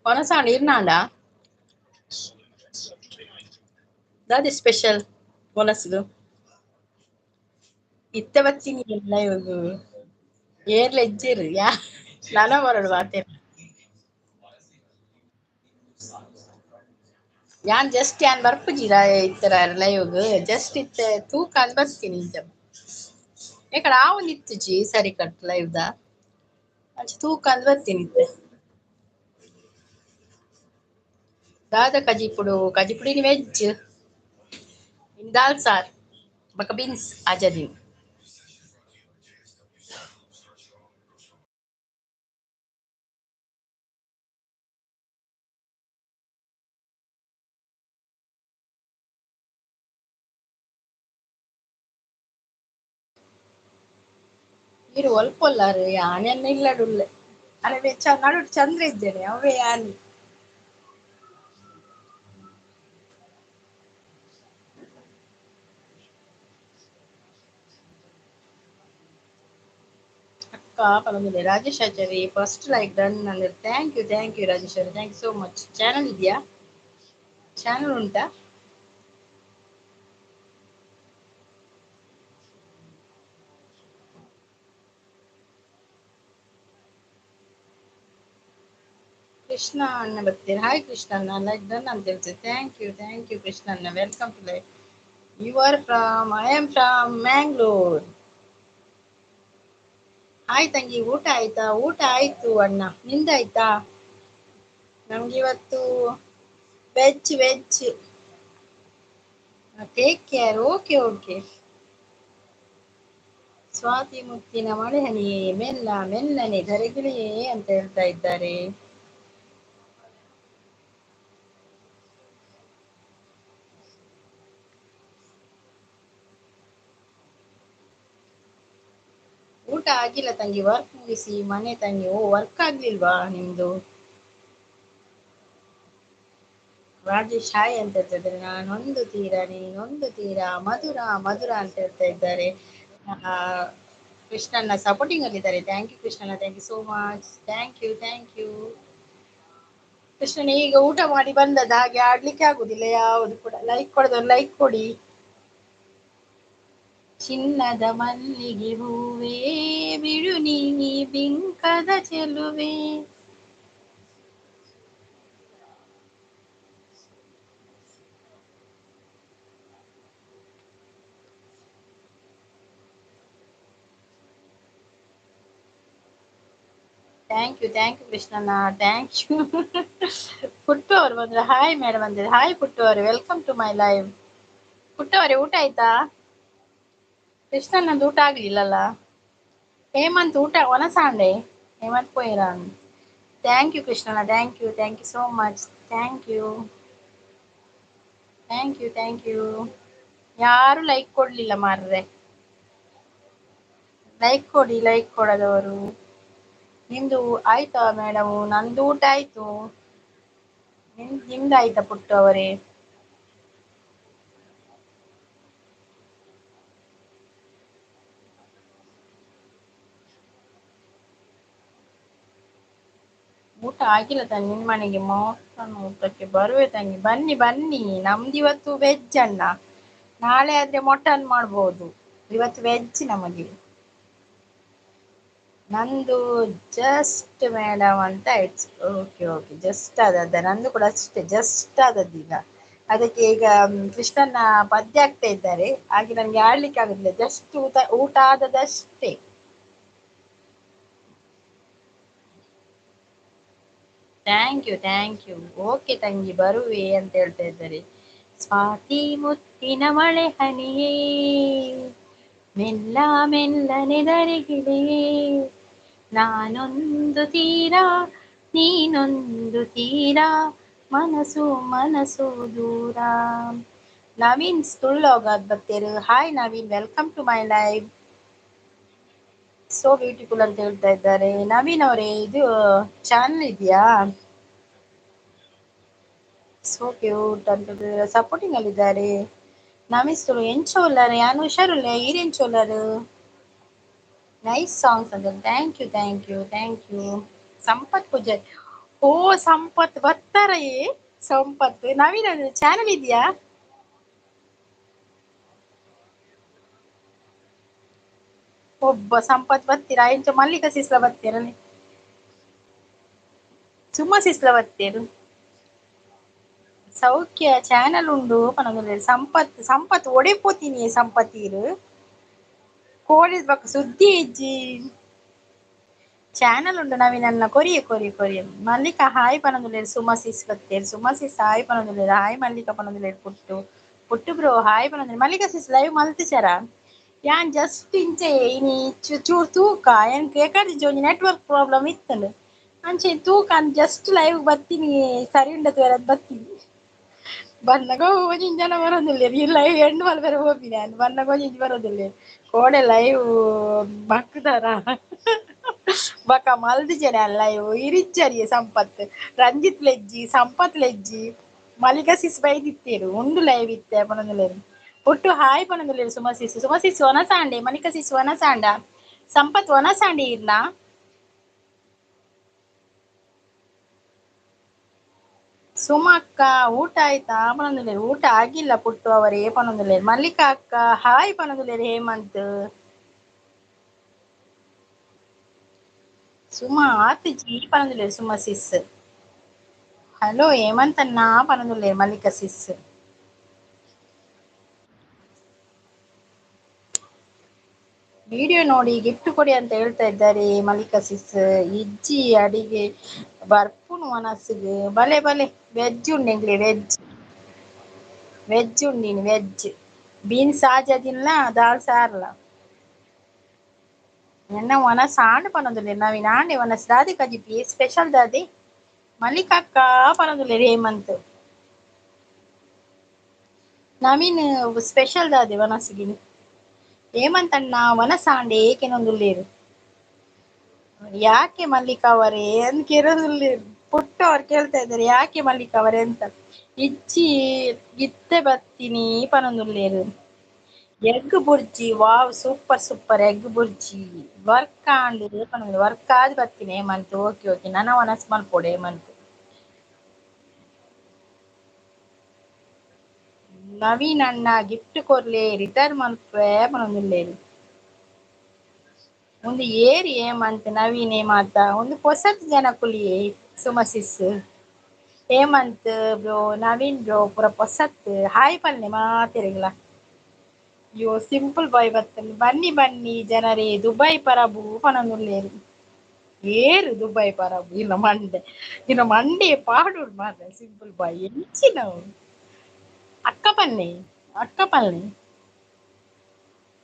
కొనసాండి ఇర్నాండా ದಾದಿ special ಕೊನಸುದು ಇತ್ತೆ ಬಚ್ಚಿನಿ ಎಲ್ಲ ಇವಾಗ ಏರ್ಲ ಎಜ್ಜಿರು ಯಾ ನಾನ ಬರೋಡು ಮಾತೇನೆ ಯಾನ್ ಜಸ್ಟ್ ಯಾನ್ ಬರ್ಪುಜಿರ ಇತ್ತರ ಲೈವ್ ಜಸ್ಟ್ ಇತ್ತೆ ತೂಕ ಅಂದ್ ಬರ್ತೀನಿ ಇಂಚ ఇక్కడ ఆవుంది ఇత్తుజಿ సరి కట్ లైవ్ దా ಅಂಚ ತೂಕ ಅಂದ್ ಬರ್ತೀನಿ ಇತ್ತೆ ದಾದ ಕಜಿಪುಡಿನಿ ವೆಜ್ दाल सार बका बीन्स आजादीन మీరు ಒಲ್ಪೊಲ್ಲಾರು ಯಾನೆನ್ನ ಇಲ್ಲಡುಲ್ಲೆ ಅಲ್ಲವೇ ನಡು ಚಂದ್ರ ಇದ್ದೇನೆ ಅವೇ ಯಾನಿ ಅಕ್ಕ ಪರಮಿದೆ Rajesh Achari first like done ಅಂದ್ರೆ ಥ್ಯಾಂಕ್ ಯು ರಾಜೇಶ್ ಅವರೇ thank you so much channel ಇದೆಯಾ ಚಾನಲ್ ಉಂಟಾ ಕೃಷ್ಣ ಅಣ್ಣ ಬರ್ತೀರಾ ಹಾಯ್ ಕೃಷ್ಣ ಅಣ್ಣ ಲೈಕ್ ಡನ್ ಅಂತ ಹೇಳ್ತೇನೆ ಥ್ಯಾಂಕ್ ಯು ಕೃಷ್ಣ ಅಣ್ಣ welcome to live you are from I am from Mangalore hi ತಂಗಿ ಊಟ ಆಯ್ತಾ ಊಟ ಆಯ್ತು ಅಣ್ಣ ನಿಂದಾಯ್ತಾ ನಮ್ಗೆ ಇವತ್ತು ವೆಜ್ ಟೇಕ್ ಕೇರ್ ಓಕೆ ಸ್ವಾತಿ ಮುತ್ತಿನ ಮಳೆ ಹನಿಯೇ ಮೆಲ್ಲನೆ ಧರೆಗಿಳಿಯೇ ಅಂತ ಹೇಳ್ತಾ ಇದ್ದಾರೆ ಊಟ ಆಗಿಲ್ಲ ತಂಗಿ ವರ್ಕ್ ಮುಗಿಸಿ ಮನೆ ತಂಗಿ ವರ್ಕ್ ಆಗ್ಲಿಲ್ವಾ ನಿಮ್ದು ರಾಜೇಶ್ ಹಾಯ್ ಅಂತ ಹೇಳ್ತಿದ್ದಾರೆ ನಾನೊಂದು ತೀರ ನೀನೊಂದು ತೀರ ಮಧುರ ಅಂತ ಹೇಳ್ತಾ ಇದ್ದಾರೆ ಆ, ಕೃಷ್ಣನ್ನ ಸಪೋರ್ಟಿಂಗ್ ಅಲ್ಲಿದ್ದಾರೆ ಥ್ಯಾಂಕ್ ಯು ಕೃಷ್ಣನ thank you so much thank you Krishnan ಈಗ ಊಟ ಮಾಡಿ ಬಂದದ ಹಾಗೆ ಆಡ್ಲಿಕ್ಕೆ ಆಗುದಿಲ್ಲ ಯಾವುದು ಕೂಡ ಲೈಕ್ ಕೊಡೋದು ಲೈಕ್ ಕೊಡಿ ಚಿನ್ನದ ಮಲ್ಲಿಗೆ ಹೂವೇ ಬಿಡು ನೀ ಬಿಂಕದ ಚೆಲುವೆ ಥ್ಯಾಂಕ್ ಯು ಕೃಷ್ಣಣ್ಣ ಥ್ಯಾಂಕ್ ಯು ಪುಟ್ಟು ಅವರು ಬಂದ್ರೆ ಹಾಯ್ ಮೇಡಮ್ ಅಂದ್ರೆ ಹಾಯ್ ಪುಟ್ಟು ಅವರು welcome to my live Puttu ಅವರೇ ಊಟ ಆಯ್ತಾ ಕೃಷ್ಣಣ್ಣಂದು ಊಟ ಆಗ್ಲಿಲ್ಲಲ್ಲ ಹೇಮಂತ್ ಊಟ ಒನಸಾಂಡೆ ಹೇಮಂತ್ ಪೋಯಿರಾನ್ ಥ್ಯಾಂಕ್ ಯು ಕೃಷ್ಣಣ್ಣ thank you so much thank you ಯಾರು ಲೈಕ್ ಕೊಡ್ಲಿಲ್ಲ ಮಾರ್ರೆ ಲೈಕ್ ಕೊಡದವರು ನಿಮ್ದು ಆಯ್ತಾ ಮೇಡಮ್ ನಂದು ಊಟ ಆಯ್ತು ನಿಮ್ದು ಆಯ್ತಾ ಪುಟ್ಟು ಅವರೇ ಊಟ ಆಗಿಲ್ಲ ತಂಗಿ ನಿಮ್ ಮನೆಗೆ ಮಟನ್ ಊಟಕ್ಕೆ ಬರುವೆ ತಂಗಿ ಬನ್ನಿ ನಮ್ದು ಇವತ್ತು ವೆಜ್ ಅಣ್ಣ ನಾಳೆ ಆದ್ರೆ ಮಟನ್ ಮಾಡ್ಬೋದು ಇವತ್ತು ವೆಜ್ ನಮಗೆ ನಂದು ಜಸ್ಟ್ ಮೇಡಮ್ ಅಂತ ಇಟ್ಸ್ ಓಕೆ ಜಸ್ಟ್ ಆದದ್ದ ನಂದು ಕೂಡ ಅಷ್ಟೇ ಜಸ್ಟ್ ಆದದ್ದು ಈಗ ಅದಕ್ಕೆ ಈಗ ಕೃಷ್ಣನ ಪದ್ಯ ಆಗ್ತಾ ಇದ್ದಾರೆ ಹಾಗೆ ನನ್ಗೆ ಆಡ್ಲಿಕ್ಕೆ ಆಗುದಿಲ್ಲ ಜಸ್ಟ್ ಊಟ ಆದದಷ್ಟೇ ಥ್ಯಾಂಕ್ ಯು ಓಕೆ ತಂಗಿ ಬರುವೆ ಅಂತ ಹೇಳ್ತಾ ಇದ್ದಾರೆ ಸ್ವಾತಿ ಮುತ್ತಿನ ಮಳೆ ಹನಿಯೇ ಮೆಲ್ಲನೆ ಧರೆಗಿಳಿಯೇ ನಾನೊಂದು ತೀರ ನೀನೊಂದು ತೀರ ಮನಸ್ಸು ದೂರ ನವೀನ್ ತುಳ್ಳೋಗದ್ ಬರ್ತೇರು hi Naveen welcome to my live so beautiful ಅಂತ ಹೇಳ್ತಾ ಇದ್ದಾರೆ ನವೀನ್ ಅವರೇ ಇದು ಚಾನಲ್ ಇದೆಯಾ ಸೋ ಕ್ಯೂಟ್ ಅಂತ ಸಪೋರ್ಟಿಂಗ್ ಅಲ್ಲಿದ್ದಾರೆ ನಮಿಸ್ತರು ಎಂಚೋಲ್ಲರು ಯಾನು ಹುಷಾರುಲ್ಲ ಈರೆಂಚೋಲ್ಲರು ನೈಸ್ ಸಾಂಗ್ಸ್ ಅಂತ ಥ್ಯಾಂಕ್ ಯು ಸಂಪತ್ ಪೂಜಾರಿ ಓ ಸಂಪತ್ ಬರ್ತಾರ ಸಂಪತ್ ನವೀನ ಚಾನಲ್ ಇದೆಯಾ? ಒಬ್ಬ ಸಂಪತ್ ಬರ್ತೀರಾ ಎಂಚ ಮಲ್ಲಿಕ ಸಿಸ್ಲ ಬರ್ತೀರ ಸುಮ್ಮ ಸಿಸ್ಲ ಬರ್ತೀರು ಸೌಖ್ಯ ಚಾನಲ್ ಉಂಡು ಪನೊಂದುಲ್ಲೆ ಸಂಪತ್ ಸಂಪತ್ ಒಡೆಪೋತೀನಿ ಸಂಪತ್ತೀರ್ ಕೋಳಿದ್ ಬಕ್ಕ ಸುದ್ದಿ ಇಜ್ಜಿ ಚಾನಲ್ ಉಂಡು ನವೀನನ್ನ ಕೊರಿಯೆ ಮಲ್ಲಿಕ ಹಾಯ್ ಪನೊಂದುಲ್ಲೆರ್ ಸುಮ ಸಿಸ್ ಬತ್ತೇರ್ ಸುಮ ಸಿಸ್ ಹಾಯ್ ಪನೊಂದುಲ್ಲೆರ್ ಹಾಯ್ ಮಲ್ಲಿಕ ಪನೊಂದುಲ್ಲೆರ್ ಪುಟ್ಟು ಬ್ರೋ ಹಾಯ್ ಪನೊಂದುಲ್ಲೆರ್ ಮಲ್ಲಿಕ ಸಿಸ್ ಲೈವ್ ಮಲ್ತಿಸ್ಯಾರ ಯಾನ್ ಜಸ್ಟ್ ಇಂಚೆ ಇನಿ ಚೂರು ತೂಕ ಎಂಕ್ ಏಕಾದಿಜ್ಜಿ ಒಂಜಿ ನೆಟ್‌ವರ್ಕ್ ಪ್ರಾಬ್ಲಮ್ ಇತ್ತ್ಂಡ್ ಅಂಚೆ ತೂಕ ಜಸ್ಟ್ ಲೈವ್ ಬತ್ತೀನಿ ಸರಿ ಉಂಡ ತೂವರೆ ಬತ್ತೀನಿ ಬನ್ನಗ ಒಂಜಿನ ಜನ ಬರೋದಿಲ್ಲೆರ್ ಈ ಲೈವ್ ಎಂಡ್ ಮಲ್ಪರೆ ಪೋಪಿನ ಬನ್ನಗ ಒಂಜಿಂಚ ಬರೋದಿಲ್ಲೆರ್ ಕೋಡೆ ಲೈವ್ ಬಕ್ದಾರ ಬಕ ಮಲ್ತಿಜೆನೆ ಲೈವ್ ಇರಿಚ್ಚರಿ ಸಂಪತ್ ರಂಜಿತ್ ಲೆಜ್ಜಿ ಸಂಪತ್ ಲೆಜ್ಜಿ ಮಲ್ಲಿಕ ಸಿಸ್ ಬೈದಿತ್ತೆರ್ ಉಂದು ಲೈವ್ ಇತ್ತೆ ಪನೊಂದುಲ್ಲೆರ್ ಒಟ್ಟು ಹಾಯ್ ಪನೊಂದುಲ್ಲೆರ್ ಸುಮ ಸಿಸ್ ಒನಸಾಂಡೆ ಮಲ್ಲಿಕ ಸಿಸ್ ಒನಸಾಂಡ ಸಂಪತ್ ಒನಸಾಂಡೆ ಇರ್ನ ಸುಮ ಅಕ್ಕ ಊಟ ಆಯ್ತಾ ಪನೊಂದುಲ್ಲೆರ್ ಊಟ ಆಗಿಲ್ಲ ಪುಟ್ಟು ಅವರೇ ಪನೊಂದುಲ್ಲೆರ್ ಮಲ್ಲಿಕಾ ಅಕ್ಕ ಹಾಯ್ ಪನೊಂದುಲ್ಲೆರ್ ಹೇಮಂತ್ ಸುಮ ಆತಿಜಿ ಪನೊಂದುಲ್ಲೆರ್ ಸುಮ ಸಿಸ್ ಹಲೋ ಹೇಮಂತ್ ಅಣ್ಣ ಪನೊಂದುಲ್ಲೆರ್ ಮಲ್ಲಿಕ ಸಿಸ್ ವಿಡಿಯೋ ನೋಡಿ ಗಿಫ್ಟ್ ಕೊಡಿ ಅಂತ ಹೇಳ್ತಾ ಇದ್ದಾರೆ ಮಲ್ಲಿಕ ಸಿಸ್ ಇಜ್ಜಿ ಅಡಿಗೆ ಬರ್ಪುನು ಮನಸ್ಸಿಗೆ ಬಲೆ ಬಲೆ ವೆಜ್ ಉಂಡೆಂಕ್ಲೆ ವೆಜ್ ಉಂಡಿನಿ ವೆಜ್ ಬೀನ್ಸ್ ಆಜಾದಿನ್ಲ ದಾಲ್ ಸಾರ್ಲ ಎನ್ನ ಒನಸಾಂಡ್ ಪನೊಂದುಲ್ಲೆರ್ ನವೀನ್ ಆಂಡೆ ಒನಸ್ ದಾದೆ ಕಜಿಪ್ರಿ ಸ್ಪೆಷಲ್ ದಾದೆ ಮಲ್ಲಿಕ ಅಕ್ಕ ಪನೊಂದುಲ್ಲೆರ್ ಹೇಮಂತ್ ನವೀನ್ ಸ್ಪೆಷಲ್ ದಾದೆ ವನಸ್ಗಿನ್ ಹೇಮಂತ್ ಅಣ್ಣ ವನಸಾಂಡೆ ಕೆಲವೊಂದುಲ್ಲೇರು ಯಾಕೆ ಮಲ್ಲಿಕ ಅವರೇ ಅಂತ ಕೆರದುಲ್ಲೇರ್ ಪುಟ್ಟ ಅವ್ರು ಕೇಳ್ತಾ ಇದ್ದಾರೆ ಯಾಕೆ ಮಲ್ಲಿಕ ಅವರೇ ಅಂತ ಇಜ್ಜಿ ಇತ್ತೆ ಬತ್ತಿನಿ ಪನೊಂದುಲ್ಲೇರ್ egg bhurji wow super super egg bhurji work and work ಆದ್ ಬತ್ತಿನ ಹೇಮಂತ್ ಓಕೆ ನನ ವನಸ್ ಮಲ್ಪೊಡು ಹೇಮಂತ್ ನವೀನ್ ಅಣ್ಣ ಗಿಫ್ಟ್ ಕೊರ್ಲೆ ರಿಟರ್ನ್ ಮಲ್ಪೆ ಪನೊಂದುಲ್ಲೇರ್ ಒಂದು ಏರಿ ಹೇಮಂತ್ ನವೀನ್ ಮಾತ ಒಂದು ಪೊಸತ್ ಜನ ಕುಲಿಯೇ ಸುಮ ಸಿಸ್ ಹೇಮಂತ್ ಬ್ರೋ ನವೀನ್ ಬ್ರೋ ಪೂರ ಪೊಸತ್ ಹಾಯ್ ಪನ್ನೆ ಮಾತೆರೆಗ್ಲ ಅಯ್ಯೋ ಸಿಂಪಲ್ ಬಾಯ್ ಬತ್ತನೆ ಬನ್ನಿ ಬನ್ನಿ ಜನರೇ ದುಬೈ ಪರಬು ಪನೊಂದುಲ್ಲೇರ್ ಏರು ದುಬೈ ಪರಬು ಇನ್ನ ಮಂಡೆ ಪಾಡೋಡು ಮಾತ್ರ ಸಿಂಪಲ್ ಬಾಯ್ ಎಂಚಿನ ಅಕ್ಕ ಪನ್ನೆ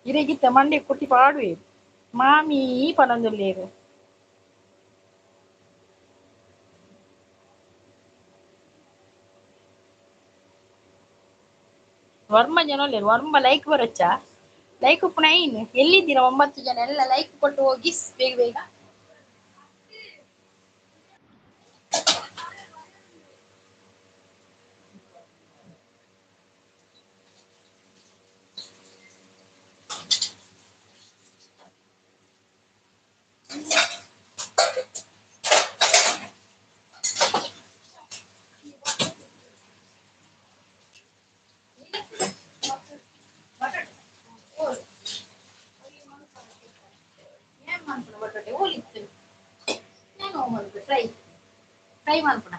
ಇರೆಗಿತ್ತ ಮಂಡೆ ಕೊಟ್ಟಿ ಪಾಡುವೆ ಮಾಮಿ ಪನೊಂದುಲ್ಲೇರ್ ವರ್ಮ ಜನೊಲೆರ್ ವರ್ಮ ಲೈಕ್ ಬರೊಚ್ಚಾ ಲೈಕ್ ಉಪ್ಪುನ ಐನ್ ಎಲ್ಲಿದ್ದೀರಾ 9 ಜನ ಎಲ್ಲ ಲೈಕ್ ಕೊಟ್ಟು ಹೋಗಿ ಬೇಗ ಬೇಗ ಫ್ರೈ ಮಾಡ್ಕೊಣ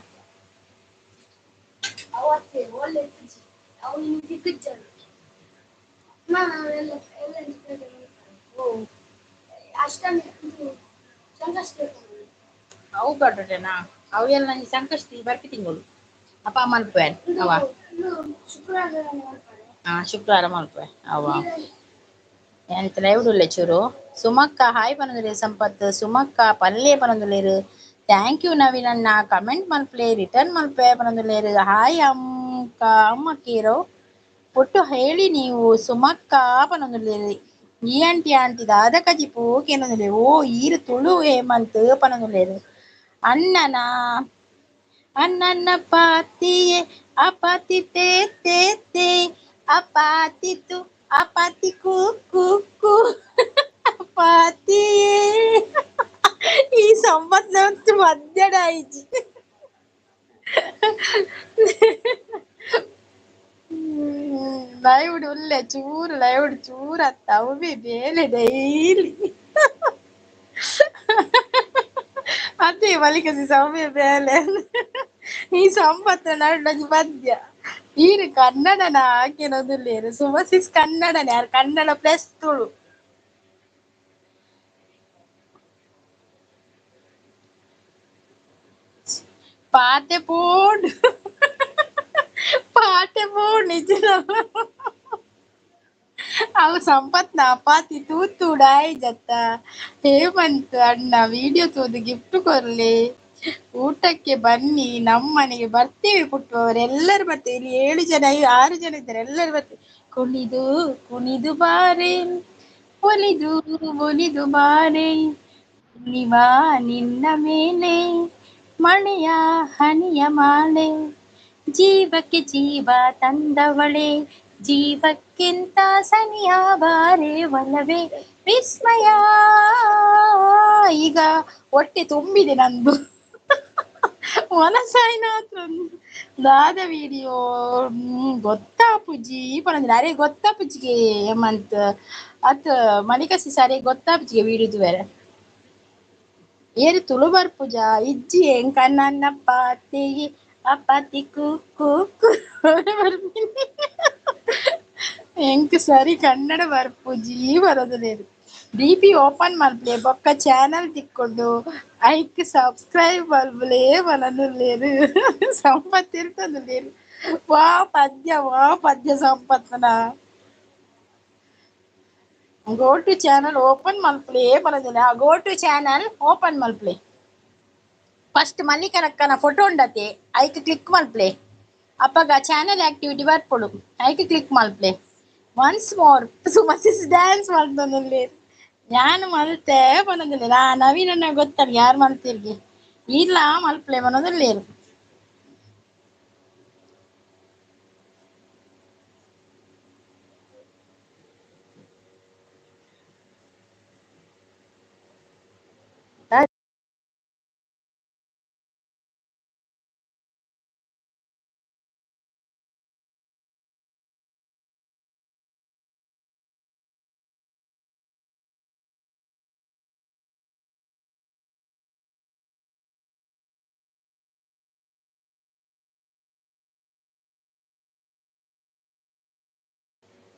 ಅವತ್ತೆ ಒಳ್ಳೆ ಅವು ಬಟಾಟೆನಾ ಅವು ಎಲ್ಲ ನಂಗೆ ಸಂಕಷ್ಟಿ ಬರ್ಪಿ ತಿಂಗಳು ಅಪ್ಪ ಮಲ್ಪೆ ಅವ ಶುಕ್ರವಾರ ಮಲ್ಪೆ ಅವ ಎಂತ ಲೈವ್ಡುಲ್ಲೆ ಚೂರು ಸುಮಕ್ಕ ಹಾಯ್ ಪನೊಂದುಲ್ಲೇರ್ ಸಂಪತ್ ಸುಮಕ್ಕ ಪಲ್ಲೆ ಪನೊಂದುಲ್ಲೇರ್ ಥ್ಯಾಂಕ್ ಯು ನವೀನ್ ಅಣ್ಣ ಕಮೆಂಟ್ ಮಲ್ಪ್ಲೆ ರಿಟರ್ನ್ ಮಲ್ಪೆ ಪನೊಂದುಲ್ಲೇರ್ ಹಾಯ್ ಅಮ್ಮ ಕೀರೋ ಒಟ್ಟು ಹೇಳಿ ನೀವು ಸುಮಕ್ಕ ಪನೊಂದುಲ್ಲೇರ್ ಈ ಆಂಟಿ ದಾದ ಕಜಿಪು ಕೆನೊಂದುಲ್ಲೇರ್ ಓ ಈರ್ ತುಳು ಹೇಮಂತ್ ಪನೊಂದುಲ್ಲೇರ್ ಅಣ್ಣನ ಅಣ್ಣನ ಪಾತಿಯೇ ಅಪಾತಿ ತೇ ತೇ ತೇ ಅಪಾತಿತ್ತು ಅಪಾತಿ ಕು ಕು ಕು ಅಪಾತಿಯೇ ಈ ಸಂಬಂಧ ಮಧ್ಯಾಹ್ನ ಆಯ್ತು ಲೈವ್ಡ್ ಒಳ್ಳೆ ಚೂರು ಲೈವ್ಡ್ ಚೂರು ಅತ್ತ ಅವೇ ಬೇಲೆ ಡೈಲಿ ಅದೇ ಮಲ್ಲಿಕಸಿ ಸೌಮ್ಯ ಬೇಲೆ ಈ ಸಂಪತ್ತ ನಡ್ನಜಿ ಪದ್ಯ ಈರು ಕನ್ನಡನ ಹಾಕಿರೋದಿಲ್ಲೇರು ಸುಮಸಿಸ್ ಕನ್ನಡನೇ ಯಾರು ಕನ್ನಡ ಪ್ಲಸ್ ತುಳು ಪಾತೆ ಪೋಂಡು ಪಾತೆ ಪೋಂಡು ನಿಜ ಅವು ಸಂಪತ್ ಪಾತಿ ತೂತು ಡಾಯ್ ಜತ್ತ ಹೇಮಂತ್ ಅಣ್ಣ ವಿಡಿಯೋ ತೋದು ಗಿಫ್ಟ್ ಕೊರ್ಲಿ ಊಟಕ್ಕೆ ಬನ್ನಿ ನಮ್ಮ ಮನೆಗೆ ಬರ್ತೀವಿ ಪುಟ್ಟವರು ಎಲ್ಲರೂ ಬರ್ತೀವಿ ಇಲ್ಲಿ 7 ಜನ 6 ಜನ ಇದ್ದಾರೆ ಎಲ್ಲರೂ ಬರ್ತೀವಿ ಕುಣಿದು ಕುಣಿದು ಬಾರೆ ಒಲಿದು ಒಲಿದು ಬಾರೆ ನಿವಾ ನಿನ್ನ ಮೇಲೆ ಮಳೆಯ ಹನಿಯ ಮಾಲೆ ಜೀವಕ್ಕೆ ಜೀವ ತಂದವಳೆ ಜೀವಕ್ಕಿಂತ ಸನಿಯ ಬಾರೆ ಒಲವೇ ವಿಸ್ಮಯ ಈಗ ಹೊಟ್ಟೆ ತುಂಬಿದೆ ನಂದು ಮನಸಾಯಿನಾತ್ರ ದಾದ ವಿಡಿಯೋ ಗೊತ್ತಾ ಪುಜಿ ಪಣಂದ್ರೆ ಅರೆ ಗೊತ್ತಾ ಪುಜಿಗೆ ಹೇಮಂತ್ ಅತ್ ಮಣಿಕಸಿ ಸರಿ ಗೊತ್ತಾ ಪುಜಿಗೆ ವಿಡಿಯೋದು ಬೇರೆ ಏರು ತುಳು ಬರ್ಪುಜ ಇಜ್ಜಿ ಎಂಕ ನನ್ನ ಪಾತಿಗೆ ಅಪಾತಿ ಕು ಎಂಕ್ ಸರಿ ಕನ್ನಡ ಬರ್ಪುಜಿ ಬರೋದು ಲೇರು ಡಿಪಿ ಓಪನ್ ಮಾಡ್ಲೆ ಬೊಕ್ಕ ಚಾನಲ್ ತಿಕ್ಕೊಂಡು ಐಕ್ ಸಬ್ಸ್ಕ್ರೈಬ್ ಮಲ್ಬಲೇ ಮನದು ಲೇರು ಸಂಪತ್ ಇರ್ತದ ಲೇರು ವಾ ಪದ್ಯ ಸಂಪತ್ನ ಗೋ ಟು ಚಾನಲ್ ಓಪನ್ ಮಲ್ಪ್ಲೆ ಬರೋದಿಲ್ಲ ಗೋ ಟು ಚಾನಲ್ ಓಪನ್ ಮಲ್ಪ್ಲೆ ಫಸ್ಟ್ ಮಲ್ಲಿಕನಕ್ಕನ ಫೋಟೋ ಉಂಡತೆ ಐಕ್ ಕ್ಲಿಕ್ ಮಲ್ಪ್ಲೆ ಅಪ್ಪಗ ಚಾನಲ್ ಆಕ್ಟಿವಿಟಿ ಬರ್ಪೊಡು ಐಕ್ ಕ್ಲಿಕ್ ಮಲ್ಪ್ಲೆ ಒನ್ಸ್ ಮೋರ್ ಸುಮಸಿಸ್ ಡ್ಯಾನ್ಸ್ ಮಾಡ್ದನಲ್ಲಿ ನಾನು ಮಲ್ತೆ ಬನ್ನದಿಲ್ಲ ನವೀನನ್ನ ಗೊತ್ತಲ್ಲ ಯಾರು ಮಲ್ತಿರ್ಗಿ ಇಲ್ಲ ಮಲ್ಪ್ಲೆ ಬನ್ನೋದಲ್ಲೇರು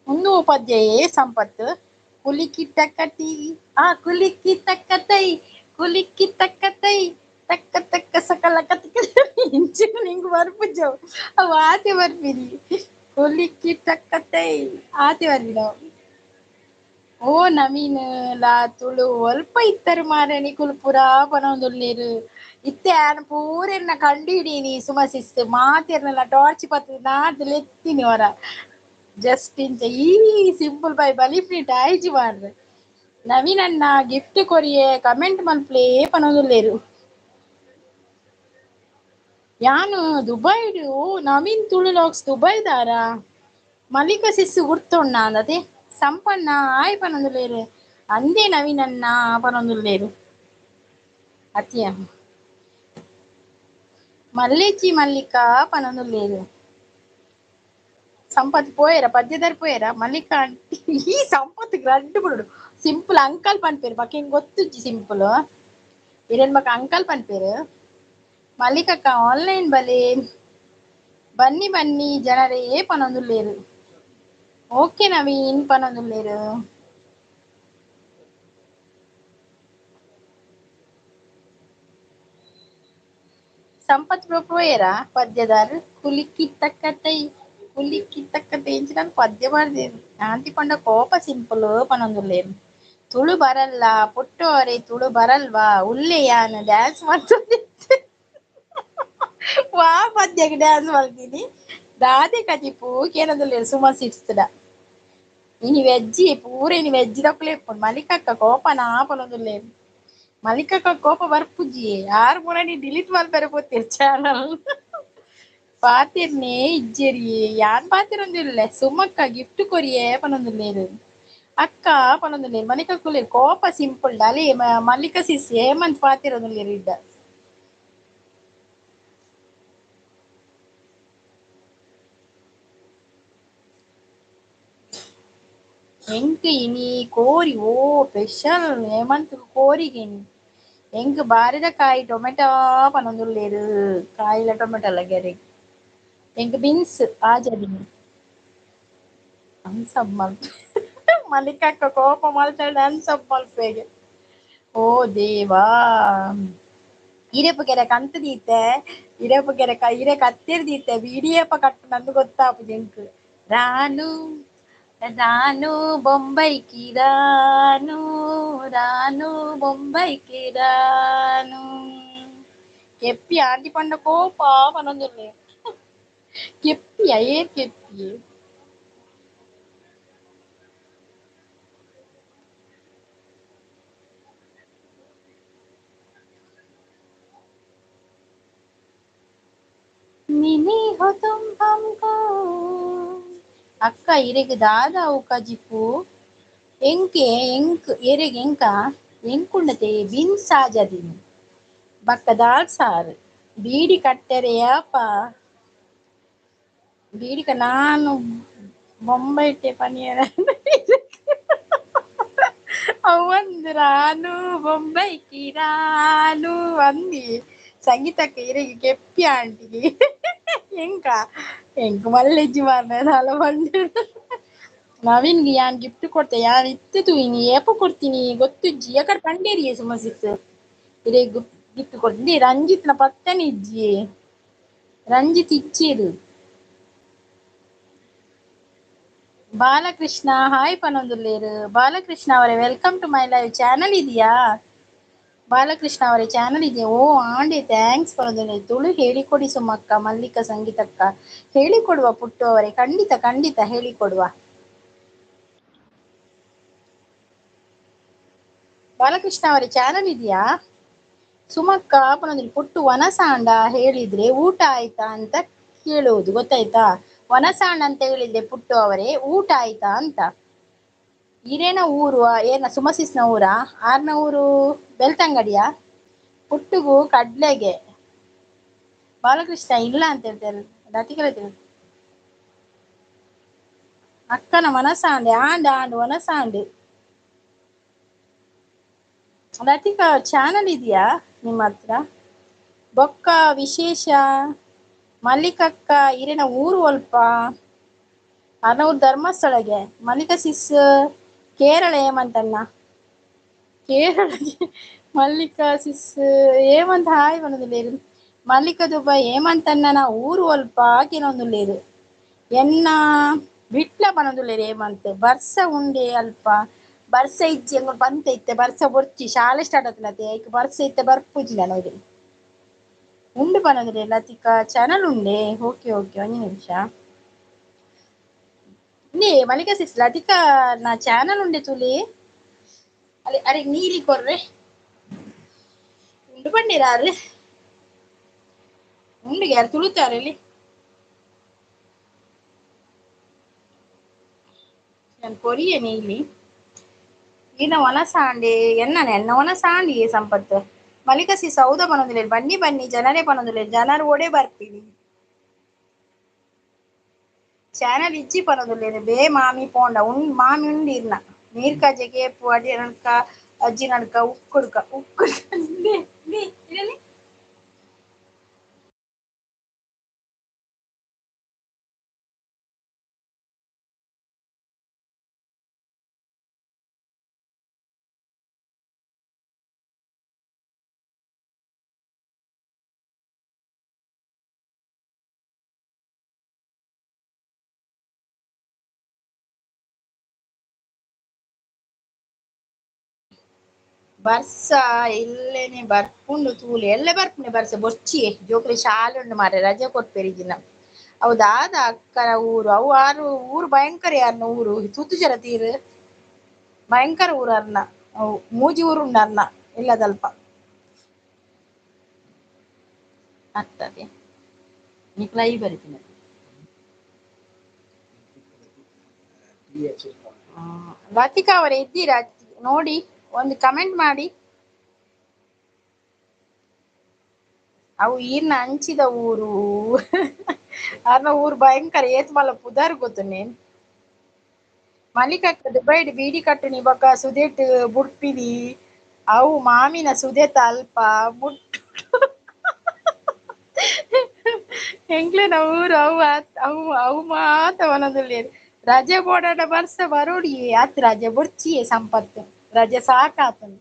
ಒಂದು ಉಪಾಧ್ಯಾಯೇ ಸಂಪತ್ ಕುಲಿಕಿ ಟಕ್ಕಟಿ ಕುಲಿಕಿ ತಕ್ಕತೈ ಕುಲಿಕಿ ತಕ್ಕತೈ ತಕ್ಕ ತಕ್ಕ ಸಕಲ ಕತ್ತ ಇಂಚಿನ ನಿಂಗೆ ಬರ್ಪುಜವು ಅವು ಆತೆ ಬರ್ಪಿರಿ ಕುಲಿಕಿ ಟಕ್ಕತೈ ಆತೆ ಬರ್ಬಿಡ ಓ ನವೀನ್ ಲಾ ತುಳು ಒಲ್ಪ ಇತ್ತರು ಮಾರಣಿ ಕುಲ್ಪುರ ಪನೊಂದುಲ್ಲೇರು ಇತ್ತೆ ಆನ ಪೂರೆನ್ನ ಕಂಡು ಹಿಡೀನಿ ಸುಮಸಿಸ್ತು ಮಾತೆರ್ನೆಲ್ಲ ಟಾರ್ಚ್ ಪತ್ತು ನಾಡ್ದು ಲೆತ್ತೀನಿ ಹೊರ ಜಸ್ಟ್ ಇಂಚ ಈ ಸಿಂಪಲ್ ಬೈ ಬಲಿ ಪ್ರಿಂಟ್ ಆಯ್ಜಿ ಮಾಡ್ರೆ ನವೀನನ್ನ ಗಿಫ್ಟ್ ಕೊರಿಯೆ ಕಮೆಂಟ್ ಮಲ್ಪ್ಲೇ ಪನೊಂದುಲ್ಲೇರು ಯಾನು ದುಬೈಡು ನವೀನ್ ತುಳು ಲಾಕ್ಸ್ ದುಬೈದಾರ ಮಲಿಕ ಸಿಸ್ಸು ಗುರ್ತೊಂಡ ಅಂದತೆ ಸಂಪನ್ನ ಆಯ್ ಪನೊಂದುಲ್ಲೇರು ಅಂದೇ ನವೀನನ್ನ ಪನೊಂದುಲ್ಲೇರು ಅತಿಯ ಮಲ್ಲೇಚಿ ಮಲ್ಲಿಕಾ ಪನೊಂದುಲ್ಲೇರು ಸಂಪತ್ ಪೋಯರ ಪದ್ಯದಾರ್ ಪೋಯರ ಮಲ್ಲಿಕಾ ಈ ಸಂಪತ್ ರಡ್ಡು ಬಿಡು ಸಿಂಪಲ್ ಅಂಕಲ್ ಪನ್ಪೇರು ಬಕ್ಕ ಗೊತ್ತುಜ್ಜಿ ಸಿಂಪಲ್ ಇರೇನ್ ಬಕ್ಕ ಅಂಕಲ್ ಪನ್ಪೇರು ಮಲ್ಲಿಕಕ್ಕ ಆನ್ಲೈನ್ ಬಲೆ ಬನ್ನಿ ಬನ್ನಿ ಜನರೇ ಪನೊಂದುಲ್ಲೇರು ಓಕೆ ನವೀನ್ ಪನೊಂದುಲ್ಲೇರು ಸಂಪತ್ ಪೋಯರ ಪದ್ಯದಾರ್ ಕುಲಿಕ್ಕಿ ತಕ್ಕತೈ ಕುಲಿಕ್ಕಿ ತಕ್ಕತೈ ಇಂಚ ನಾನು ಪದ್ಯ ಮಾಡ್ದೇನು ಆಂಟಿ ಪಂಡ ಕೋಪ ಸಿಂಪಲ್ ಪನೊಂದುಲ್ಲೇರು ತುಳು ಬರಲ್ಲ ಪುಟ್ಟೋರೆ ತುಳು ಬರಲ್ವಾ ಉಳ್ಳೆ ಯಾನು ಡ್ಯಾನ್ಸ್ ಮಾಡ್ತೀನಿ ವಾ ಪದ್ಯಕ್ಕೆ ಡ್ಯಾನ್ಸ್ ಮಾಡ್ತೀನಿ ದಾದೆ ಕಜಿಪು ಕೇನದುಲ್ಲೇರು ಸುಮ ಸಿಕ್ಸ್ತದ ಇನಿ ವೆಜ್ಜಿ ಪೂರ ಇನಿ ವೆಜ್ಜಿ ದಕ್ಕಲೆ ಇಪ್ಪುಂಡು ಮಲ್ಲಿಕಕ್ಕ ಕೋಪನ ಪನೊಂದುಲ್ಲೇರು ಮಲ್ಲಿಕಕ್ಕ ಕೋಪ ಬರ್ಪುಜಿ ಯಾರು ಪೂರ ನೀ ಡಿಲೀಟ್ ಮಲ್ಪರೆ ಪೋತೀರಿ ಚಾನಲ್ ಪಾತಿರ್ನೆ ಇಜ್ಜೆರಿ ಯಾನ್ ಪಾತಿರೊಂದಿಲ್ಲ ಸುಮಕ್ಕ ಗಿಫ್ಟ್ ಕೊರಿಯೆ ಪನೊಂದುಲ್ಲೇರು ಅಕ್ಕ ಪನೊಂದುಲ್ಲೇರು ಮಲ್ಲಿಕಕ್ಕುಲ್ಲೇರು ಕೋಪ ಸಿಂಪಲ್ ಅಲಿ ಮಲ್ಲಿಕ ಸಿಸ್ ಹೇಮಂತ್ ಪಾತಿರೊಂದುಲ್ಲೇರು ಇಡ್ಡ ಎಂಕ್ ಇನಿ ಕೋರಿ ಓ ಸ್ಪೆಷಲ್ ಹೇಮಂತ್ ಕೋರಿಗೆ ಎಂಕ್ ಬಾರಿದ ಕಾಯಿ ಟೊಮೆಟೊ ಪನೊಂದುಲ್ಲೇರ್ ಕಾಯಿಲ ಟೊಮೆಟೊ ಎಲ್ಲ ಗೆರೆ ಎಂಕ್ ಬೀನ್ಸ್ ಆಜಾದಿನಿ ಅನ್ಸಬ್ ಮಲ್ತ್ ಮಲ್ಲಿಕಕ್ಕ ಕೋಪ ಮಲ್ತಡೆ ಅನ್ಸಬ್ ಮಲ್ಪೆಗೆ ಓ ದೇವಾ ಇರೆಪ ಕೆರೆ ಕಂತ್ ದೀತೆ ಇರೆಪ ಕೆರೆ ಇರೆ ಕತ್ತೆರ್ ದೀತೆ ಬಿಡಿಯಪ್ಪ ಕಟ್ ನಂದು ಗೊತ್ತಾಪುಜಿ ಎಂಕ್ ರಾನು ರಾನು ಬೊಂಬೈಕಿ ರಾನು ರಾನು ಬೊಂಬೈಕಿ ರಾನು ಕೆಪ್ಪಿ ಆಂಟಿ ಪಂಡ ಕೋಪ ಪನೊಂದುಲ್ಲೆ ಕೆಪ್ಪಿಯ ಏರ್ ಕೆಪ್ಪಿ मिली हो तुम हमको ಅಕ್ಕ ಇರೆಗ್ ದಾದ ಅವುಕ ಜಿಪ್ಪು ಎಂಕೆ ಎಂಕ್ ಎರೆಗ್ ಎಂಕ ಎಂಕುಂಡತೆ ಬೀನ್ಸ್ ಆಜಾದಿನಿ ಬಕ್ಕ ದಾಲ್ ಸಾರ್ ಬೀಡಿ ಕಟ್ಟೆರೆಯಪ್ಪ ಬೀಡಿಕ ನಾನು ಬೊಂಬೈಟೆ ಪನಿಯರ ಅವಂದು ರಾನು ಬೊಂಬೈಕಿ ರಾನು ಅಂದಿ ಸಂಗೀತಕ್ಕ ಇರೆಗ್ ಕೆಪ್ಪಿ ಆಂಟಿಗೆ ಎಂಕ ಎಂಕ್ ಮಲ್ಲೆಜ್ಜಿ ಮಾರ್ರೆ ನಾಲ ಬಂದು ನವೀನ್ಗೆ ಯಾನ್ ಗಿಫ್ಟ್ ಕೊಡ್ತೆ ಯಾನ್ ಇತ್ತೆ ತೂಯಿನಿ ಏಪ ಕೊಡ್ತೀನಿ ಗೊತ್ತಿಜ್ಜಿ ಯಾಕಡೆ ಪಂಡೇರಿಯೆ ಸುಮಸಿತ್ ಇರೆಗ್ ಗಿಫ್ಟ್ ಕೊಡ್ತೀನಿ ರಂಜಿತ್ನ ಪತ್ತನೆ ಇಜ್ಜಿ ರಂಜಿತ್ ಇಚ್ಚೆರ್ ಬಾಲಕೃಷ್ಣ ಹಾಯ್ ಪನೊಂದುಲ್ಲೇರ್ ಬಾಲಕೃಷ್ಣ ಅವರೇ welcome to my live channel ಇದೆಯಾ ಬಾಲಕೃಷ್ಣ ಅವರೇ ಚಾನಲ್ ಇದೆಯಾ ಓ ಆಂಡೆ ಥ್ಯಾಂಕ್ಸ್ ಪನೊಂದುಲ್ಲೇರ್ ತುಳು ಹೇಳಿಕೊಡಿ ಸುಮಕ್ಕ ಮಲ್ಲಿಕ ಸಂಗೀತಕ್ಕ ಹೇಳಿಕೊಡುವ ಪುಟ್ಟು ಅವರೇ ಖಂಡಿತ ಖಂಡಿತ ಹೇಳಿಕೊಡುವ ಬಾಲಕೃಷ್ಣ ಅವರೇ ಚಾನಲ್ ಇದೆಯಾ ಸುಮಕ್ಕ ಪನೊಂದುಲ್ಲೇರ್ ಪುಟ್ಟು ವನಸಾಂಡ ಹೇಳಿದ್ರೆ ಊಟ ಆಯ್ತಾ ಅಂತ ಕೇಳುವುದು ಗೊತ್ತಾಯ್ತಾ ವನಸಾಂಡ್ ಅಂತ ಹೇಳಿದ್ರೆ ಪುಟ್ಟು ಅವರೇ ಊಟ ಆಯ್ತಾ ಅಂತ ಇರೇನ ಊರು ಏನ ಸುಮಸಿಸ್ನ ಊರ ಆರ್ನ ಊರು ಬೆಳ್ತಂಗಡಿಯ ಪುಟ್ಟುಗು ಕಡ್ಲೆಗೆ ಬಾಲಕೃಷ್ಣ ಇಲ್ಲ ಅಂತ ಹೇಳ್ತಾರೆ ದತಿಗಳ ಅಕ್ಕನ ಮನಸಾಂಡೆ ಆಂಡ್ ಆಂಡ್ ವನಸಾಂಡ್ ಲತಿಕಾ ಚಾನಲ್ ಇದೆಯಾ ನಿಮ್ಮ ಹತ್ರ ಬೊಕ್ಕ ವಿಶೇಷ ಮಲ್ಲಿಕಕ್ಕ ಇರೆನ ಊರು ಒಲ್ಪ ಅರ್ನೂರ್ ಧರ್ಮಸ್ಥಳಗೆ ಮಲ್ಲಿಕ ಸಿಸ್ ಕೇರಳ ಹೇಮಂತಣ್ಣ ಕೇರಳಗೆ ಮಲ್ಲಿಕಾ ಸಿಸ್ ಹೇಮಂತ್ ಹಾಯ್ ಪನೊಂದುಲ್ಲೇರ್ ಮಲ್ಲಿಕ ದುಬೈ ಹೇಮಂತಣ್ಣನ ಊರು ಒಲ್ಪ ಕಿನೊಂದುಲ್ಲೇರ್ ಎನ್ನ ಬಿಟ್ಲ ಪನೊಂದುಲ್ಲೇರ್ ಹೇಮಂತ್ ಬರ್ಸ ಉಂಡೆ ಅಲ್ಪ ಬರ್ಸ ಇಜ್ಜಿ ಎಂಗುಲು ಪಂತ ಇತ್ತೆ ಬರ್ಸ ಬೊರ್ಚಿ ಶಾಲೆ ಸ್ಟಾರ್ಟ್ ಆತುಂಡತೆ ಐಕ್ ಬರ್ಸ ಇತ್ತೆ ಬರ್ಪುಜಿ ನನೊಡು ಉಂಡು ಪನೊಂದುಲ್ಲೇರ್ ಲತಿಕಾ ಚಾನಲ್ ಉಂಡೆ ಓಕೆ ಓಕೆ ಒಂಜಿ ನಿಮಿಷ ಇಂದೆ ಮಲ್ಲಿಕ ಸಿಸ್ ಲತಿಕಾ ನ ಚಾನಲ್ ಉಂಡೆ ತುಲೆ ಅರೆ ಅರೆ ನೀಲಿ ಕೊರ್ರೆ ಉಂಡು ಪಂಡೇರಾರು ಉಂಡು ಯಾರು ತುಳುತ್ತಾರೆ ನಾನು ಕೊರಿಯೆ ನೀಲಿ ಈನ ಒನಸಾಂಡೆ ಎನ್ನ ಒನಸಾಂಡಿಗೆ ಸಂಪತ್ ಮಲ್ಲಿಕಸಿ ಸೌದ ಪನೊಂದುಲ್ಲೇರ್ ಬನ್ನಿ ಬನ್ನಿ ಜನರೇ ಪನೊಂದುಲ್ಲೇರ್ ಜನರು ಒಡೆ ಬರ್ಪಿನಿ ಚಾನಲ್ ಇಜ್ಜಿ ಪನೊಂದುಲ್ಲೇರ್ ಬೇ ಮಾಮಿ ಪೋಂಡ ಮಾಮಿ ಉಂಡಿರ್ನ ನೀರ್ ಕಜೆ ಕೇಪು ಅಡಿ ನಡ್ಕ ಅಜ್ಜಿ ನಡ್ಕ ಉಕ್ಕುಡ್ಕ ಬರ್ಸ ಇಲ್ಲೇನೆ ಬರ್ಪುಂಡು ತೂಲೆ ಎಲ್ಲ ಬರ್ಪುಂಡು ಬರ್ಸ ಬೊರ್ಚಿಯೆ ಜೋಕುಲೆ ಶಾಲೆ ಉಂಡು ಮಾರ್ರೆ ರಜೆ ಕೊರ್ಪೆರಿಜಿನ ಅವು ದಾದ ಅಕ್ಕನ ಊರು ಅವು ಆರು ಊರು ಭಯಂಕರ ಯಾರ್ನ ಊರು ತೂತು ತೀರ್ ಭಯಂಕರ ಊರು ಅರ್ನ ಅವು ಮೂಜಿ ಊರು ಉಂಡು ಅರ್ನ ಇಲ್ಲದಲ್ಪ ಆಗ್ತದೆ ನಿಕ್ಲೈ ಬರಿತೀನಿ ಲತಿಕಾ ಅವರೇ ಇದ್ದೀರಾ ನೋಡಿ ಒಂದು ಕಮೆಂಟ್ ಮಾಡಿ ಅವು ಈರ್ನ ಹಂಚಿದ ಊರು ಅರ್ನ ಊರು ಭಯಂಕರ ಏತ್ ಮಲ್ಲ ಪುದಾರ್ ಗೊತ್ತುನೇನ್ ಮಲ್ಲಿಕಕ್ಕ ದುಬೈಡ್ ಬೀಡಿ ಕಟ್ಟುನಿ ಬೊಕ್ಕ ಸುದೇಟ್ ಬುಡ್ಪಿನಿ ಅವು ಮಾಮಿನ ಸುದೇತ ಅಲ್ಪ ಮುಟ್ಟು ಎಂಕ್ಲೆನ ಊರು ಅವು ಮಾತ ಮನದಲ್ಲಿ ರಜೆ ಬೋಡಾಡ ಬರ್ಸ ಬರೋಡಿ ಆತ್ ರಜೆ ಬುಡ್ಚಿಯೇ ಸಂಪತ್ತು ರಜೆ ಸಾಕಾತನು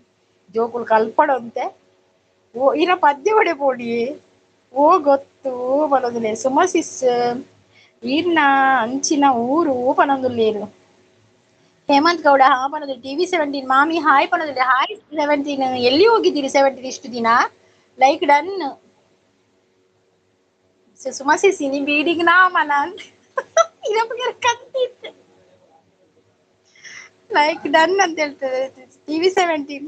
ಜೋಕುಲು ಕಲ್ಪಡಂತೆ ಓ ಇರ ಪದ್ಯ ಹೊಡೆ ಪೋಡಿ ಓ ಗೊತ್ತು ಬರೋದಿಲ್ಲ ಸುಮಸಿಸ್ ಈರ್ನ ಅಂಚಿನ ಊರು ಪನೊಂದುಲ್ಲೇರು ಹೇಮಂತ್ ಗೌಡ ಹಾ ಪನೊಂದು TV17 ಮಾಮಿ ಹಾಯ್ ಪನೊಂದುಲ್ಲೆ ಹಾಯ್ 17 ಎಲ್ಲಿ ಹೋಗಿದ್ದೀರಿ 17 ಇಷ್ಟು ದಿನ ಲೈಕ್ ಡನ್ ಸುಮಸಿಸಿ ನಿಮ್ ಬೀಡಿಗೆ ನಾ ಮನ ಕಂತಿತ್ತು ಲೈಕ್ ಡನ್ ಅಂತ ಹೇಳ್ತದೆ TV17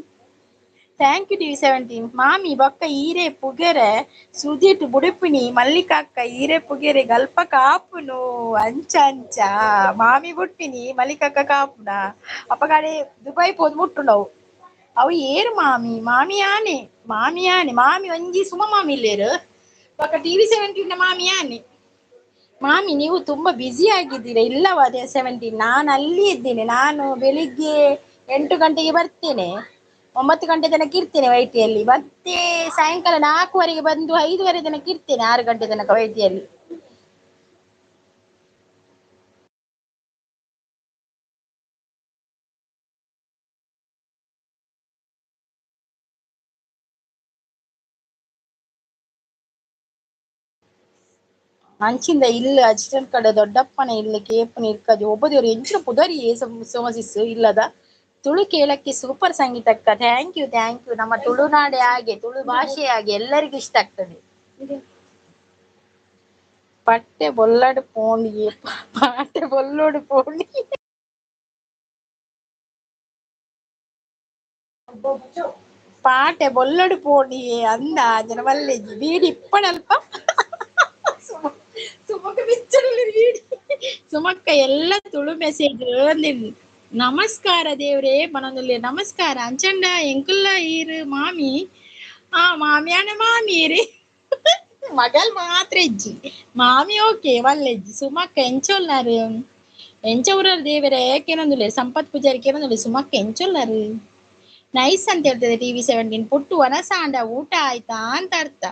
ಥ್ಯಾಂಕ್ ಯು TV17 ಮಾಮಿ ಬೊಕ್ಕ ಈರೆ ಪುಗೆರೆ ಸುದೀಟ್ ಬುಡುಪಿನಿ ಮಲ್ಲಿಕಾಕ್ಕ ಈರೆ ಪುಗೆರೆ ಗಲ್ಪ ಕಾಪುನು ಅಂಚ ಅಂಚ ಮಾಮಿ ಬುಡ್ಪಿನಿ ಮಲ್ಲಿಕಾಕ್ಕ ಕಾಪುನ ಅಪ್ಪ ಕಡೆ ದುಬೈ ಪೋದು ಮುಟ್ಟುಂಡವು ಅವು ಏರು ಮಾಮಿ ಮಾಮಿ ಒಂಜಿ ಸುಮ ಮಾಮಿ ಇಲ್ಲೇರು ಬೊಕ್ಕ TV17 ಮಾಮಿ ಆನೆ ಮಾಮಿ ನೀವು ತುಂಬಾ ಬ್ಯುಸಿ ಆಗಿದ್ದೀರಾ ಇಲ್ಲವಾ ಅದೇ 17 ನಾನು ಅಲ್ಲಿ ಇದ್ದೇನೆ ನಾನು ಬೆಳಿಗ್ಗೆ 8 ಗಂಟೆಗೆ ಬರ್ತೇನೆ 9 ಗಂಟೆ ತನಕ ಇರ್ತೇನೆ ವೈಟಿಯಲ್ಲಿ ಮತ್ತೆ ಸಾಯಂಕಾಲ 4 ಗಂಟೆಗೆ ಬಂದು 5 ಗಂಟೆ ತನಕ ಇರ್ತೇನೆ 6 ಗಂಟೆ ತನಕ ವೈಟಿಯಲ್ಲಿ ಅಂಚಿಂದ ಇಲ್ಲ ಅಸಿಸ್ಟೆಂಟ್ ಕಡೆ ದೊಡ್ಡಪ್ಪನ ಇಲ್ಲ ಕೇಪನ ಇರ್ಕದು ಒಬ್ಬದೇವ್ರು ಎಂಚಿನ ಪುದರಿ ಸೋಮಸಿಸ್ ಇಲ್ಲದ ತುಳು ಕೇಳಕ್ಕೆ ಸೂಪರ್ ಸಂಗೀತಕ್ಕ ಥ್ಯಾಂಕ್ ಯು ನಮ್ಮ ತುಳುನಾಡೆ ಹಾಗೆ ತುಳು ಭಾಷೆ ಹಾಗೆ ಎಲ್ಲರಿಗೂ ಇಷ್ಟ ಆಗ್ತದೆ ಪಟ್ಟೆ ಬೊಲ್ಲಡು ಪೋಂಡಿಗೆ ಪಾಟೆ ಬೊಲ್ಲೋಡು ಪೋಂಡಿ ಪಾಟೆ ಬೊಲ್ಲಡು ಪೋಂಡಿಗೆ ಅಂದ ಜನ ಮಲ್ಲೆಜಿ ಬೀಡಿ ಇಪ್ಪಣಲ್ಪ ಸುಮಕ್ಕ ಬಿಚ್ಚಡಲಿ ಬೀಡಿ ಸುಮಕ್ಕ ಎಲ್ಲ ತುಳು ಮೆಸೇಜ್ ನಮಸ್ಕಾರ ದೇವ್ರೇ ಪನೊಂದುಲ್ಲೆ ನಮಸ್ಕಾರ ಅಂಚಂಡ ಎಂಕುಲ್ಲ ಈರು ಮಾಮಿ ಮಾಮಿಯಾನ ಮಾಮೀರಿ ಮಗಲ್ ಮಾತ್ರ ಇಜ್ಜಿ ಮಾಮಿ ಓಕೆ ಮಲ್ಲೆಜ್ಜಿ ಸುಮಕ್ಕ ಎಂಚೊಲ್ಲಾರು ಎಂಚ ಊರಲ್ಲಿ ದೇವರೇ ಕೇನೊಂದುಲ್ಲೆ ಸಂಪತ್ ಪೂಜಾರಿ ಕೇನೊಂದುಲ್ಲೆ ಸುಮಕ್ಕ ಎಂಚೊಲ್ಲಾರು ನೈಸ್ ಅಂತ ಹೇಳ್ತದೆ TV17 ಪುಟ್ಟು ವನಸಾಂಡ ಊಟ ಆಯ್ತಾ ಅಂತ ಅರ್ಥ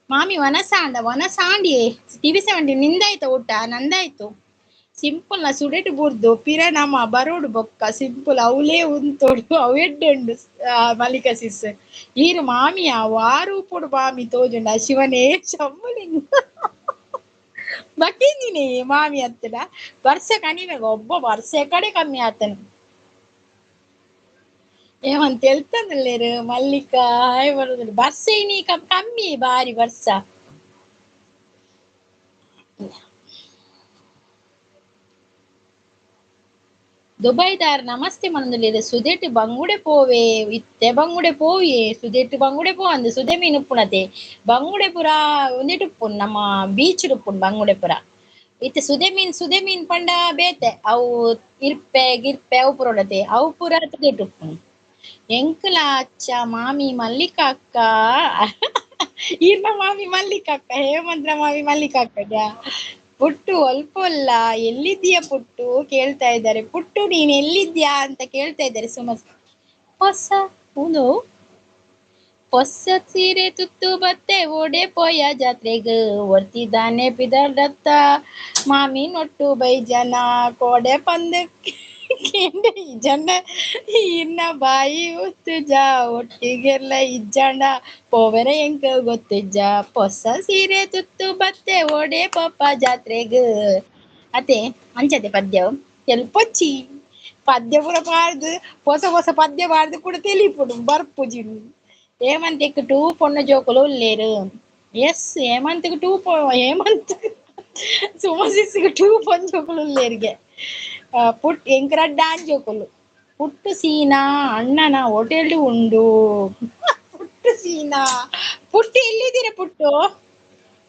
ಮಾಮಿ ವನಸಾಂಡಿಯೇ TV17 ನಿಂದಾಯ್ತಾ ಊಟ ನಂದಾಯ್ತು ಸಿಂಪಲ್ ನ ಸುಡೆಟ್ ಬುರ್ದು ಪಿರ ನಮ್ಮ ಬರೋಡು ಬೊಕ್ಕ ಸಿಂಪಲ್ ಅವಲೇ ಉಂತೋಡು ಅವೆಡ್ಡುಂಡು ಮಲ್ಲಿಕ ಸಿಸ್ ಈರು ಮಾಮಿಯ ವಾರು ಪೋಡು ಮಾಮಿ ತೋಜುಂಡ ಶಿವನೇ ಶಂಭುಲಿಂಗ ಬಕ್ಕಿಂದಿನಿ ಮಾಮಿ ಹತ್ತಡ ವರ್ಷ ಕಣಿವೆಗ ಒಬ್ಬ ವರ್ಷ ಕಡೆ ಕಮ್ಮಿ ಆತನು ಏಮಂತ ಹೇಳ್ತಾನಲ್ಲೇರು ಮಲ್ಲಿಕಾ ಹಾಯ್ ಬರೋದಿಲ್ಲ ಬರ್ಸ ನೀ ಕಮ್ಮಿ ಬಾರಿ ಬರ್ಸ ದುಬೈದಾರ್ ನಮಸ್ತೆ ಮನದಲ್ಲಿ ಸುದೇಟ್ ಬಂಗುಡೆ ಪೋವೆ ಇತ್ತೆ ಬಂಗುಡೆ ಪೋವಿಯೇ ಸುದೇಟ್ ಬಂಗುಡೆ ಪೋ ಅಂದು ಸುದೆ ಮೀನು ಉಪ್ಪುಣತೆ ಬಂಗುಡೆ ಪುರ ಒಂದಿಟ್ಟು ಉಪ್ಪುನ್ ನಮ್ಮ ಬೀಚ್ ಉಪ್ಪುನ್ ಬಂಗುಡೆ ಪುರ ಇತ್ತೆ ಸುದೆ ಮೀನ್ ಪಂಡ ಬೇತೆ ಅವು ಇರ್ಪೆ ಗಿರ್ಪೆ ಅವು ಪುರೊಡತೆ ಅವು ಪುರ ಸುದೇಟ್ ಉಪ್ಪುನ್ ಎಂಕುಲ ಅಚ್ಚ ಮಾಮಿ ಮಲ್ಲಿಕ ಅಕ್ಕ ಇರ್ನ ಮಾಮಿ ಮಲ್ಲಿಕ ಅಕ್ಕ ಹೇಮಂತ್ರ ಮಾಮಿ ಮಲ್ಲಿಕ ಅಕ್ಕಗ ಪುಟ್ಟು ಅಲ್ಪಲ್ಲ ಎಲ್ಲಿದ್ದೀಯ ಪುಟ್ಟು ಕೇಳ್ತಾ ಇದ್ದಾರೆ ಪುಟ್ಟು ನೀನ್ ಎಲ್ಲಿದ್ಯಾ ಅಂತ ಕೇಳ್ತಾ ಇದ್ದಾರೆ ಸುಮಸ್ ಹೊಸ ಹೌದು ಹೊಸ ಸೀರೆ ತುತ್ತು ಬತ್ತೆ ಓಡೆ ಪೋಯ ಜಾತ್ರೆಗೆ ಒರ್ತಿದ್ದಾನೆ ಪಿದರ್ದತ್ತ ಮಾಮಿ ನೊಟ್ಟು ಬೈ ಜನ ಕೋಡೆ ಪಂದ ಜನ ಇನ್ನ ಬಾಯಿ ಉತ್ತುಜ ಒಟ್ಟಿಗೆಲ್ಲ ಇಜ್ಜಂಡ ಪೋವೆರ ಎಂಕ ಗೊತ್ತಿಜ್ಜ ಹೊಸ ಸೀರೆ ತುತ್ತು ಬತ್ತೆ ಓಡೆ ಪಪ್ಪ ಜಾತ್ರೆಗೆ ಅತೆ ಅಂಚತೆ ಪದ್ಯ ಎಲ್ಪೊಚ್ಚಿ ಪದ್ಯ ಪೂರ ಪಾಡ್ದು ಹೊಸ ಪದ್ಯ ಪಾಡ್ದು ಕೂಡ ತಿಳಿಪುಡು ಬರ್ಪುಜಿಡು ಹೇಮಂತ್ ಟೂ ಪೊಣ್ಣ ಜೋಕುಲು ಉಲ್ಲೇರು ಎಸ್ ಹೇಮಂತ್ ಸುಮಸಿಸ್ಗೆ ಟೂ ಪೊಣ್ಣ ಜೋಕುಲು ಉಲ್ಲೇರಿಗೆ ಪುಟ್ ಎಂಕರ ಡ್ಯಾನ್ ಜೋಕುಲು ಪುಟ್ಟು ಸೀನಾ ಅಣ್ಣನ ಹೋಟೆಲ್ ಉಂಡು ಪುಟ್ಟು ಸೀನಾ ಪುಟ್ಟು ಎಲ್ಲಿದ್ದೀರಾ ಪುಟ್ಟು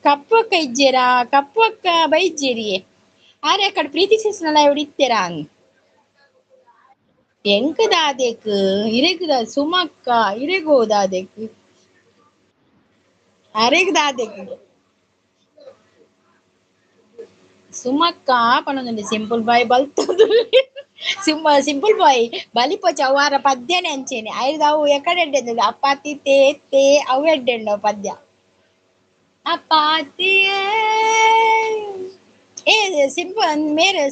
ಕಪ್ಪಕ್ಕ ಇಜ್ಜೇರಾ ಕಪ್ಪಕ್ಕ ಬೈಜ್ಜೇರಿಯೇ ಆರೆ ಅಕ್ಕಡ ಪ್ರೀತಿ ಸಿಸ್ನಲ ಇತ್ತೇರಾ ಎಂಕ್ ದಾದೆಕ್ ಇರೆಗ್ ಸುಮಕ್ಕ ಇರೆಗೋ ದಾದೆಕ್ ಅರೆಗ್ ದಾದೆಕ್ ಸುಮಕ್ಕ ಪನೊಂದುಂಡು ಸಿಂಪಲ್ ಬಾಯ್ ಬಲ್ತದು సింపుల్ బాయ్ బలిపోచి అవ్వార పద్యాన్ని అంచేని ఐదావు ఎక్కడెడ్డెందు అప్పాతి తే తే అవు ఎడ్డెండో పద్య అప్పాతి ಏ ಸಿಂಪಲ್ ಮೇರೆ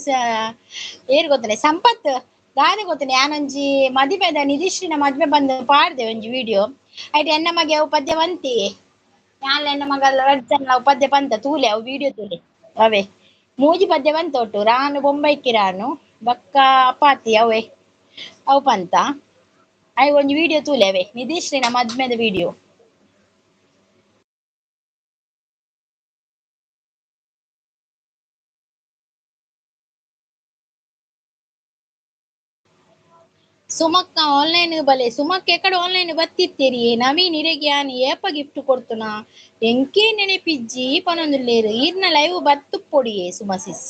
ಏರ್ ಗೊತ್ತನೆ ಸಂಪತ್ ಗಾದೆ ಗೊತ್ತನೆ ಯಾನೊಂಜಿ ಮದಿಮೆದ ನಿಧಿಶ್ರೀನ ಮದ್ಮೆ ಬಂದು ಪಾಡ್ದೆ ಒಂಜಿ ವಿಡಿಯೋ ಐಟ್ ಎನ್ನ ಮಗೆ ಅವು ಪದ್ಯ ಬಂತಿ ಯಾನ್ಲ ಎನ್ನ ಮಗ ರಡ್ಸನ್ ಅವು ಪದ್ಯ ಬಂತ ತೂಲೆ ಅವು ವಿಡಿಯೋ ತೂಲೆ ಅವೇ ಮೂಜಿ ಪದ್ಯ ಬಂತ ಒಟ್ಟು ರಾನು ಬೊಂಬೈಕಿ ರಾನು ಬಕ್ಕ ಅಪಾತಿ ಅವೇ ಅವು ಪಂತ ಐ ಒಂಜಿ ವಿಡಿಯೋ ತೂಲೆ ಅವೇ ನಿಧಿಶ್ರೀನ ಮದ್ಮೆದ ವಿಡಿಯೋ ಸುಮಕ್ಕ ಆನ್ಲೈನ್ ಬಲೆ ಸುಮಕ್ಕ ಎಕಡೆ ಆನ್ಲೈನ್ ಬತ್ತಿತ್ತೀರಿ ನವೀನ್ ಇರೆಗೆ ಯಾನ್ ಏಪ ಗಿಫ್ಟ್ ಕೊಡ್ತುನಾ ಎಂಕೆ ನೆನೆಪಿಜ್ಜಿ ಪನೊಂದುಲ್ಲೇರು ಈರ್ನ ಲೈವ್ ಬತ್ತು ಪೊಡಿಯೇ ಸುಮಸಿಸ್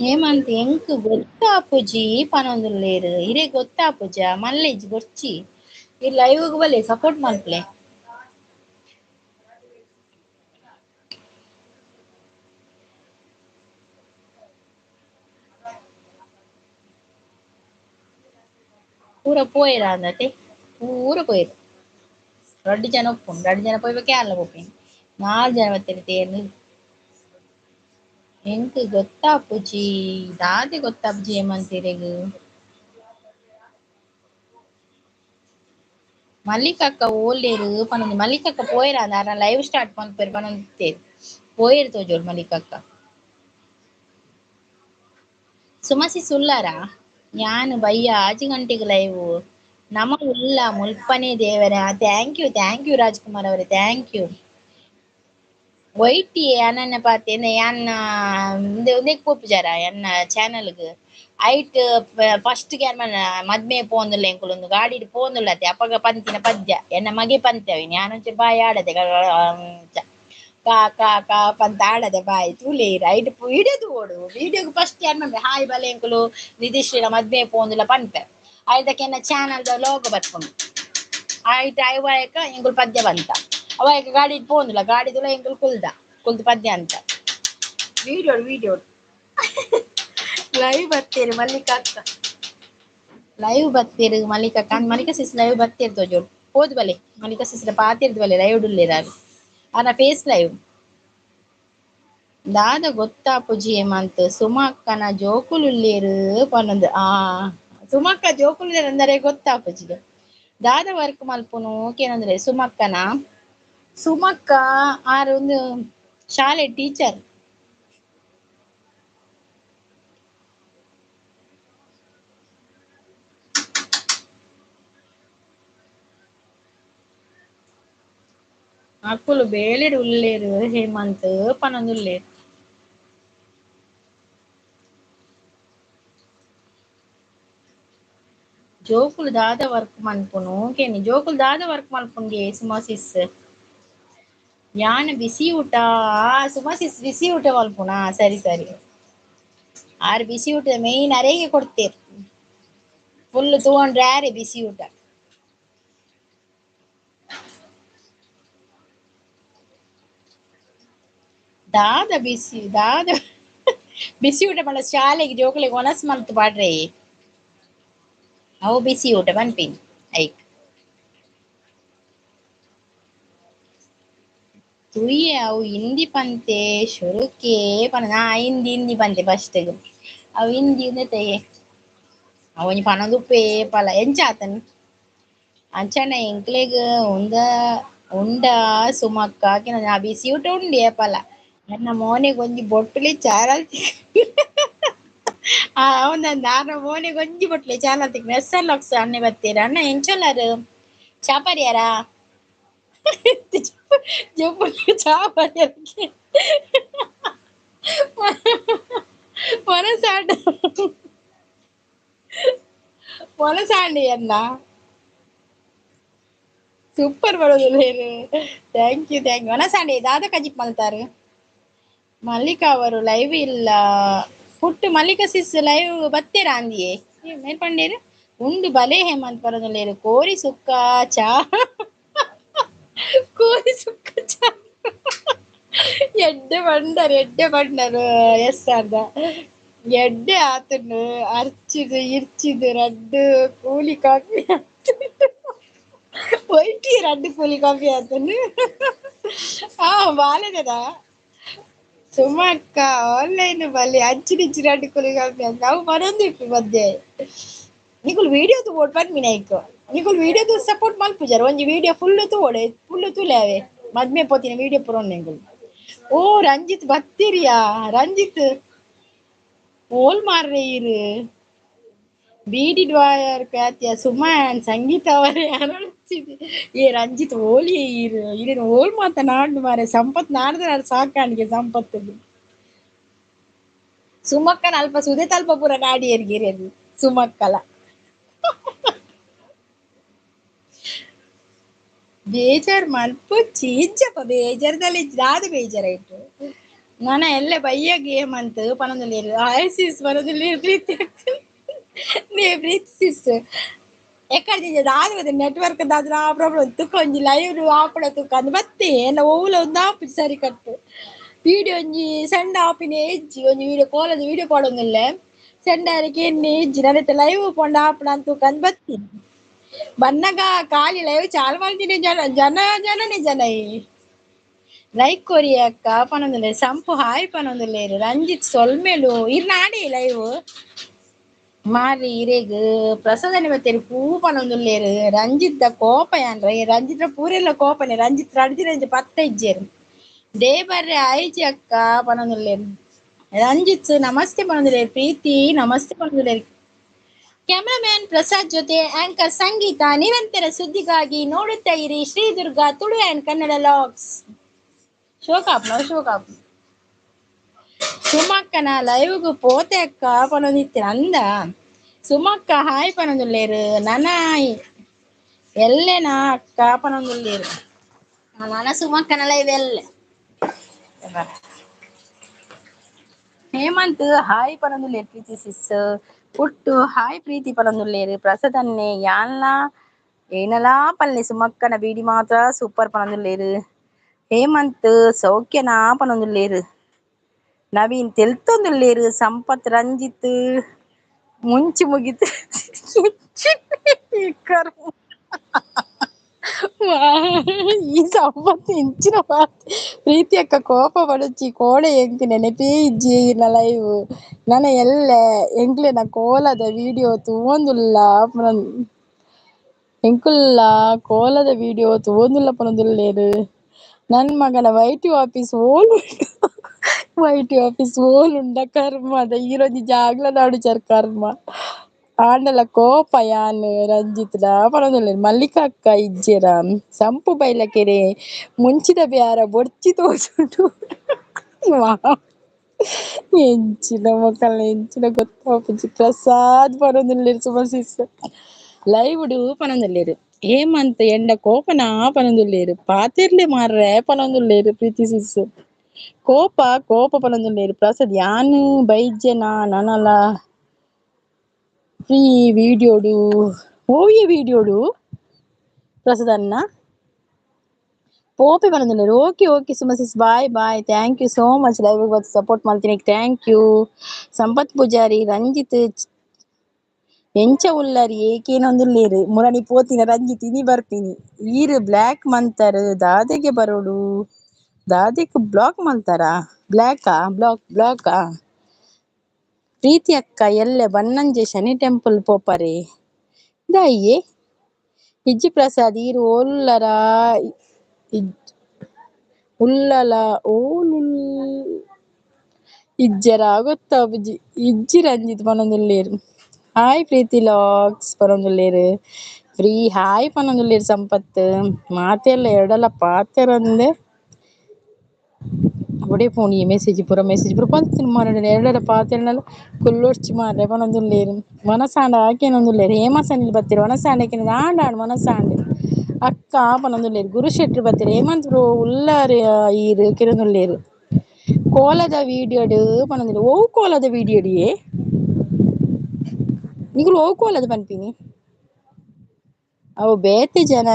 ಹೇಮಂತ್ ಎಂಕ್ ಗೊತ್ತಾಪುಜಿ ಪನೊಂದುಲ್ಲೇರು ಇರೆ ಗೊತ್ತಾಪುಜ ಮಲ್ಲೇಜ್ ಗೊರ್ಚಿ ಈ ಲೈವ್ ಬಲೆ ಸಪೋರ್ಟ್ ಮಲ್ಪಲೆ ಪೂರ ಪೋಯೆರ ಅಂದತೆ ಪೂರ ಪೋಯೆರು ರಡ್ಡ್ ಜನ ಒಪ್ಪುಂಡು ರಡ್ಡ್ ಜನ ಪೋಯ್ಬೇಕು ಯಾನ್ಲ ಪೋಪಿನಿ 4 ಜನ ಬತ್ತೆರ್ ತೇರ್ನ ಎಂಕ್ ಗೊತ್ತಾಪುಜಿ ದಾದೆ ಗೊತ್ತಾಪುಜಿ ಹೇಮಂತಿರೆಗ್ ಮಲ್ಲಿಕಕ್ಕ ಓಲ್ಲೇರು ಪನೊಂದು ಮಲ್ಲಿಕಕ್ಕ ಪೋಯೆರ ಅಂದ ಆರ ಲೈವ್ ಸ್ಟಾರ್ಟ್ ಮಲ್ಪೆರ್ ಪನೊಂದಿತ್ತೇರು ಪೋಯೆರು ತೋಜೋಡು ಮಲ್ಲಿಕಕ್ಕ ಸುಮಸಿ ಸುಲ್ಲಾರ ಯಾನ್ ಬಯ್ಯ ಆಜಿ ಗಂಟೆಗ್ ಲೈವ್ ನಮ ಉಲ್ಲ ಮುಲ್ಪನೆ ದೇವರ ಥ್ಯಾಂಕ್ ಯು ರಾಜ್ಕುಮಾರ್ ಅವರೇ ಥ್ಯಾಂಕ್ ಯು ವೈಟಿ ಅನನ್ನ ಪಾತೆನ ಯಾನ್ನ ಒಂದೇಕ್ ಪೋಪುಜಾರ ಎನ್ನ ಚಾನಲ್ಗ್ ಐಟ್ ಫಸ್ಟ್ ಗ್ಯಾನ್ ಮದ್ಮೆ ಪೋಂದುಲ್ಲ ಎಂಕುಲೊಂದು ಗಾಡಿ ಪೋಂದುಲ್ಲತೆ ಅಪಗ ಪಂತಿನ ಪದ್ಯ ಎನ್ನ ಮಗೆ ಪಂತೇವೆ ഞാനൊಂಚೂರು ಬಾಯಿ ಆಡದೆ ಕಾ ಕಾ ಕಾ ಪಂತ ಆಡದೆ ಬಾಯಿ ತೂಲೇರು ಐಟ್ ವಿಡಿಯೋದು ಓಡು ವಿಡಿಯೋಗ್ ಫಸ್ಟ್ ಯಾನ್ ಮಾಡ್ರೆ ಹಾಯ್ ಬಲೆ ಎಂಕುಲು ನಿಧಿಶ್ರೀನ ಮದ್ಮೆ ಪೋಂದುಲ್ಲ ಪನ್ಪೆ ಐದಕ್ಕೆ ಎನ್ನ ಚಾನಲ್ದ ಲೋಗೋ ಬತ್ಕೊಂಡು ಐಟ್ ಐವಾಯಕ ಎಂಕುಲು ಪದ್ಯ ಬಂತ ಅವಾಯಕ ಗಾಡಿ ಪೋಂದುಲ್ಲ ಗಾಡಿದುಲ ಎಂಕುಲು ಕುಲ್ದು ಪದ್ಯ ಅಂತ ವಿಡಿಯೋ ಲೈವ್ ಬತ್ತೇರು ಮಲ್ಲಿಕಾ ಅಕ್ಕ ಲೈವ್ ಬತ್ತೇರು ಮಲ್ಲಿಕಾ ಅಕ್ಕ ಮಲ್ಲಿಕಾ ಸಿಸ್ ಲೈವ್ ಬತ್ತೇರು ತೋಜೋಡು ಹೋದ್ ಬಲೆ ಮಲ್ಲಿಕಾ ಸಿಸ್ರ ಪಾತಿರ್ದು ಬಲೆ ಲೈವ್ ಡುಲ್ಲೇರಾರು ಅನ ಫೇಸ್ ಲೈವ್ ದಾದ ಗೊತ್ತಾಪುಜಿ ಹೇಮಂತ್ ಸುಮಕ್ಕನ ಜೋಕುಲುಲ್ಲೇರು ಪನ್ನೊಂದು ಸುಮಕ್ಕ ಜೋಕುಲ್ಲೇರು ಅಂದರೆ ಗೊತ್ತಾಪುಜಿಗೆ ದಾದ ವರ್ಕ್ ಮಲ್ಪುನು ಏನಂದ್ರೆ ಸುಮಕ್ಕ ಆರು ಒಂದು ಶಾಲೆ ಟೀಚರ್ ಅಕ್ಕುಲು ಬೇಳೆಡು ಉಲ್ಲೇರು ಹೇಮಂತ್ ಪನೊಂದುಲ್ಲೇರು ಜೋಕುಲು ದಾದ ವರ್ಕ್ ಮಲ್ಪುನು ಕೇನಿ ಜೋಕುಲು ದಾದ ವರ್ಕ್ ಮಲ್ಪುನ್ಗೆ ಸುಮಾಸಿಸ್ ಯಾನ್ ಬಿಸಿ ಊಟ ಸುಮಾಸಿಸ್ ಬಿಸಿ ಊಟ ಮಲ್ಪುನ ಸರಿ ಆರು ಬಿಸಿ ಊಟ ಮೇಯ್ನ್ ಅರೆಗೆ ಕೊಡ್ತೇರು ಫುಲ್ ತೂಂಡ್ರೆ ಆರೆ ಬಿಸಿ ಊಟ ದಾದ ಬಿಸಿ ಊಟ ಮಲ್ಲ ಶಾಲೆಗೆ ಜೋಕುಲೆಗ್ ಒನಸ್ ಮಲ್ತು ಪಾಡ್ರೆ ಅವು ಬಿಸಿ ಊಟ ಪನ್ಪೇನಿ ಐಕ್ ತುಯ್ಯ ಅವು ಹಿಂದಿ ಪಂತೆ ಶುರುಕೆ ಪನ ಹಿಂದಿ ಪಂತೆ ಫಸ್ಟ್ಗ್ ಅವು ಹಿಂದಿ ಉಂದೆತೆಯೆ ಅವನಿ ಪನದುಪ್ಪೆ ಪಲ ಎಂಚಾತನ್ ಅಂಚನೆ ಎಂಕ್ಲೆಗ್ ಉಂಡ ಸುಮಕ್ಕ ನಾ ಬಿಸಿ ಊಟ ಉಂಡೆ ಪಲ ನನ್ನ ಮೋನೆಗ್ ಒಂಜಿ ಬೊಟ್ಟುಲೆ ಚಾರಲ್ ಅವನಂದ ಆನ ಮೋನೆಗ್ ಒಂಜಿ ಬೊಟ್ಲೆ ಚಾರಲ್ ತಿಕ್ ಮೆಸ್ಸಲ್ ಲಕ್ಸ್ ಅನ್ನೆ ಬತ್ತೇರ ಅಣ್ಣ ಎಂಚೊಲ್ಲಾರು ಚಾಪರಿಯಾರ ಚಾಪರಿಯಕ್ಕೆ ಮೊನಸಾಂಡ ಮೊನಸಾಂಡಿ ಅನ್ನ ಸೂಪರ್ ಬರೋದಿಲ್ಲ ಥ್ಯಾಂಕ್ ಯು ಮೊನಸಾಂಡಿ ದಾದ ಕಜಿಪ್ ಮಲ್ತಾರು ಮಲ್ಲಿಕಾ ಅವರು ಲೈವ್ ಇಲ್ಲ ಪುಟ್ಟು ಮಲ್ಲಿಕಾ ಸಿಸ್ ಲೈವ್ ಬತ್ತೇರ ಅಂದಿಯೇ ಮೇಲ್ಪಂಡೇರು ಉಂಡು ಬಲೆ ಹೇಮಂತ್ ಬರೋದಿಲ್ಲೇರು ಕೋರಿ ಸುಕ್ಕ ಚಾ ಕೋರಿ ಸುಕ್ಕ ಎಡ್ಡೆ ಬಂಡರು ಎಸ್ ಅರ್ಧ ಎಡ್ಡೆ ಆತನು ಅರ್ಚಿದು ಇರ್ಚಿದು ರಡ್ಡು ಕೂಲಿ ಕಾಫಿ ಒಯ್ಟಿ ರಡ್ಡು ಕೂಲಿ ಕಾಫಿ ಆತನು ಆ ಬಾಲೆದದ ಸುಮಕ್ಕ ಆನ್ಲೈನ್ ಬಲ್ಲಿ ಅಚ್ಚಿಡಿಚ್ಚಿ ರಡ್ಡು ಕೂಲಿ ಕಾಫಿ ಅಂತ ಅವು ಬರೋದಿಪ್ಪು ಮಧ್ಯೆ ನಿಕುಲು ವಿಡಿಯೋ ತೂವೊಡು ಪನ್ಪಿನೈಕ್ ನಿಕುಲು ವಿಡಿಯೋ ತು ಸಪೋರ್ಟ್ ಮಲ್ಪುಜರ್ ಒಂಜಿ ವಿಡಿಯೋ ಫುಲ್ಲು ತೂಲೆ ಮದ್ಮೆ ಪೋತಿನ ವಿಡಿಯೋ ಪೂರ ಉಂಡು ಓ ರಂಜಿತ್ ಬತ್ತಿರಿಯಾ ರಂಜಿತ್ ಓಲ್ ಮಾರ್ರೆ ಇರು ಬೀಡಿ ಡ್ವಾಯರ್ ಪ್ಯಾತಿಯ ಸುಮನ್ ಸಂಗೀತ ಅವರೇ ಅರಳಿಸಿದೆ ಏ ರಂಜಿತ್ ಓಲಿ ಇರು ಇರೇನು ಓಲ್ ಮಾತನಾಡು ಮಾರೆ ಸಂಪತ್ ನಾಡ್ದು ನಾಡು ಸಾಕಾಣಿಗೆ ಸಂಪತ್ತು ಸುಮಕ್ಕನ ಅಲ್ಪ ಸುದೆ ತಲ್ಪ ಪೂರ ನಾಡಿ ಎರ್ಗಿರೇದು ಸುಮಕ್ಕಲ ಬೇಜಾರ್ ಮಲ್ಪೊಚ್ಚಿ ಇಜ್ಜಪ್ಪ ಬೇಜಾರದಲ್ಲಿ ದಾದ ಬೇಜಾರಾಯ್ತು ನಾನ ಎಲ್ಲ ಬಯ್ಯ ಗೇಮ್ ಅಂತ ಪನದಲ್ಲಿ ಆಯಸಿಸ್ ಪನದಲ್ಲಿ ಪ್ರೀತಿ ನೀ ಪ್ರೀತಿಸಿಸ್ ಎಕ್ಕಡ ದಾದ ನೆಟ್ವರ್ಕ್ ದಾದ್ರ ಆ ಪ್ರಾಬ್ಲಮ್ ತುಕೊಂಜಿ ಲೈವ್ ಆಪಡ ತುಕ್ಕ ಬತ್ತೆ ಎಲ್ಲ ಓಲ ಒಂದು ಆಪು ಸರಿ ಕಟ್ಟು ವಿಡಿಯೋ ಒಂಜಿ ಸಣ್ಣ ಆಪಿನ ಎಜ್ಜಿ ಒಂಜಿ ವಿಡಿಯೋ ಕಾಲದ ವಿಡಿಯೋ ಕೊಡೋದಿಲ್ಲ ಸೆಂಡಾರಕ್ಕೆ ಎಣ್ಣೆ ಎಜ್ಜಿ ನನ್ನ ಲೈವ್ ಪೊಂಡ ಆಪಣ ಅಂತ ಕಂದ್ ಬತ್ತಿ ಬನ್ನಗ ಕಾಲಿ ಲೈವ್ ಚಾಲು ಮಾಡ್ತೀನಿ ಜನನೇ ಜನ ಲೈಕ್ ಕೊರಿ ಅಕ್ಕ ಪನೊಂದುಲ್ಲೆ ಸಂಪು ಹಾಯ್ ಪನೊಂದುಲ್ಲೆ ರಂಜಿತ್ ಸೊಲ್ಮೆಲು ಇರ್ ನಾಡಿ ಲೈವ್ ಮಾರಿ ಇರೇಗ್ ಪ್ರಸಾದನೆ ಬತ್ತೇರಿ ಪೂ ಪನೊಂದುಲ್ಲೇರು ರಂಜಿತ್ ಕೋಪ ಯಾನ್ರ ರಂಜಿತ್ ಪೂರೆಲ್ಲ ಕೋಪನೆ ರಂಜಿತ್ ರಡ್ದಿರಂಜ ಪತ್ತ ಇಜ್ಜೇರು ದೇ ಬರ್ರೆ ಆಯ್ಚಿ ಅಕ್ಕ ಪನೊಂದುಲ್ಲೇರು ರಂಜಿತ್ ನಮಸ್ತೆ ಪನೊಂದುಲ್ಲೇರು ಪ್ರೀತಿ ನಮಸ್ತೆ ಪನೊಂದುಲ್ಲೇರು ಕ್ಯಾಮರಾಮ್ಯಾನ್ ಪ್ರಸಾದ್ ಜೊತೆ ಆಂಕರ್ ಸಂಗೀತ ನಿರಂತರ ಸುದ್ದಿಗಾಗಿ ನೋಡುತ್ತಾ ಇರಿ ಶ್ರೀ ದುರ್ಗಾ ತುಳು ಆ್ಯಂಡ್ ಕನ್ನಡ ಲಾಗ್ಸ್ ಶೋಕಾಪ್ ಸುಮಕ್ಕನ ಲೈವ್ಗೂ ಪೋತೆ ಅಕ್ಕ ಪನೊಂದಿತ್ತಿನ ಅಂದ ಸುಮಕ್ಕ ಹಾಯ್ ಪನೊಂದುಲ್ಲೇರು ನನಾಯ್ ಎಲ್ಲೆನಾ ಅಕ್ಕ ಪನೊಂದುಲ್ಲೇರು ನನ ಸುಮಕ್ಕನ ಲೈವ್ ಎಲ್ಲೆ ಹೇಮಂತ್ ಹಾಯ್ ಪನೊಂದುಲ್ಲೇರು ಪ್ರೀತಿ ಸಿಸ್ ಪುಟ್ಟು ಹಾಯ್ ಪ್ರೀತಿ ಪನೊಂದುಲ್ಲೇರು ಪ್ರಸಾದನ್ನೆ ಯಾನ್ಲ ಏನಲಾ ಪಲ್ಲೆ ಸುಮಕ್ಕನ ಬೀಡಿ ಮಾತ್ರ ಸೂಪರ್ ಪನೊಂದುಲ್ಲೇರು ಹೇಮಂತ್ ಸೌಖ್ಯನಾ ಪನೊಂದುಲ್ಲೇರು ನವೀನ್ ತೆಲ್ತೊಂದುಲ್ಲೇರು ಸಂಪತ್ ರಂಜಿತ್ ಮುಂಚಿ ಮುಗಿತು ಈ ಸಂಪತ್ತು ಇಂಚಿನ ಪ್ರೀತಿ ಅಕ್ಕ ಕೋಪ ಪಡುಚಿ ಕೋಡೆ ಎಂಕ್ ನೆನಪೇ ಇಜ್ಜಿ ನ ಲೈವ್ ನನ ಎಲ್ಲ ಎಂಕ್ಲೆನ ಕೋಲದ ವಿಡಿಯೋ ತೂವೊಂದುಲ್ಲ ಎಂಕುಲ್ಲ ಕೋಲದ ವಿಡಿಯೋ ತೂವೊಂದುಲ್ಲ ಪನೊಂದುಲ್ಲೇರು ನನ್ ಮಗನ ವೈಟಿ ಆಫೀಸ್ ಓಲ್ ಉಂಡ ಕರ್ಮ ಅದ ಈರೊಂಜಿ ಜಾಗ್ಲ ನಾಡುಜರ್ ಕರ್ಮ ಆಂಡಲ ಕೋಪ ಯಾನ್ ರಂಜಿತ್ಡ ಪನೊಂದುಲ್ಲೇರು ಮಲ್ಲಿಕಾ ಅಕ್ಕ ಇಜ್ಜೆರ ಸಂಪು ಬೈಲಕೆರೆ ಮುಂಚಿದ ಬ್ಯಾರ ಬೊಡ್ಚಿ ತೋಜುಂಡು ಎಂಚಿನ ಮಕ್ಕಳ್ನ ಎಂಚಿನ ಗೊತ್ತಾಪುಜಿ ಪ್ರಸಾದ್ ಪನೊಂದುಲ್ಲೇರು ಸುಮ ಸಿಸ್ ಲೈವ್ ಡು ಪನೊಂದುಲ್ಲೇರು ಹೇಮಂತ್ ಎಂಡ ಕೋಪನ ಪನೊಂದುಲ್ಲೇರು ಪಾತೆರ್ಲೆ ಮಾರ್ರೆ ಪನೊಂದುಲ್ಲೇರು ಪ್ರೀತಿ ಸಿಸ್ ಕೋಪ ಪನೊಂದುಲ್ಲೇರು ಪ್ರಸಾದ್ ಯಾನ್ ಬೈದ್ಜೆನ ನನಲ ಫ್ರೀ ವಿಡಿಯೋಡು ಓವಿಯ ವಿಡಿಯೋಡು ಪ್ರಸಾದ್ ಅಣ್ಣ ಪೋಪೆ ಪನೊಂದುಲ್ಲೇರು okay Suma sis bye thank you so much live ಬತ್ ಸಪೋರ್ಟ್ ಮಾಡ್ತೀನಿ ಥ್ಯಾಂಕ್ ಯು ಸಂಪತ್ ಪೂಜಾರಿ ರಂಜಿತ್ ಎಂಚ ಉಳ್ಳಾರಿ ಏಕೇನೊಂದುಲ್ಲೇರು ಮುರಣಿ ಪೋತಿನ ರಂಜಿತ್ ಇನಿ ಬರ್ತೀನಿ ಈರ್ ಬ್ಲ್ಯಾಕ್ ಮಂತರ್ ದಾದೆಗೆ ಬರೋಡು ದಾದೆಗ್ ಬ್ಲಾಕ್ ಮಂತಾರ ಬ್ಲಾಕಾ ಪ್ರೀತಿ ಅಕ್ಕ ಎಲ್ಲೆ ಬನ್ನಂಜೆ ಶನಿ ಟೆಂಪಲ್ ಪೋಪರೆ ದಾಯಿಯೇ ಇಜ್ಜಿ ಪ್ರಸಾದ್ ಈರು ಉಲ್ಲಲ ಓಲುಲ್ ಇಜ್ಜರ ಗೊತ್ತಾಪುಜಿ ಇಜ್ಜಿ ರಂಜಿತ್ ಪನೊಂದುಲ್ಲೇರು ಹಾಯ್ ಪ್ರೀತಿ ಲಾಗ್ಸ್ ಪನೊಂದುಲ್ಲೇರು ಫ್ರೀ ಹಾಯ್ ಪನೊಂದುಲ್ಲೇರು ಸಂಪತ್ ಮಾತೆರ್ಲ ಎಡಲ ಪಾತೆರಂದೆ ಒಡೆ ಫೋನ್ ಮೆಸೇಜ್ ಪೂರ ಪಂತಿನ ಮಾರಡ ಎರಡರ ಪಾತೆರ್ನಲ ಕುಲ್ಲೊಡ್ಚಿ ಮಾರ್ರೆ ಪನೊಂದುಲ್ಲೇರು ಮನಸಾಂಡ ಆಕೆನೊಂದುಲ್ಲೇರು ಹೇಮಸಂದಿಲ್ ಬತ್ತಿರ ಮನಸಾಂಡಕೆನೆ ದಾಂಡಾಂಡ್ ಮನಸಾಂಡ್ ಅಕ್ಕ ಪನೊಂದುಲ್ಲೇರು ಗುರು ಶೆಟ್ರು ಬತ್ತಿರ ಹೇಮಂತ್ ಬ್ರೋ ಉಳ್ಳಾರ ಈರ್ ಕಿರೊಂದುಲ್ಲೇರು ಕೋಲದ ವಿಡಿಯೋಡು ಪನೊಂದುಲ್ಲೇರು ಒವು ಕೋಲದ ವಿಡಿಯೋಡಿಯೇ ನಿಕುಲು ಒವು ಕೋಲದ ಪನ್ಪಿನಿ ಅವು ಬೇತೆ ಜನ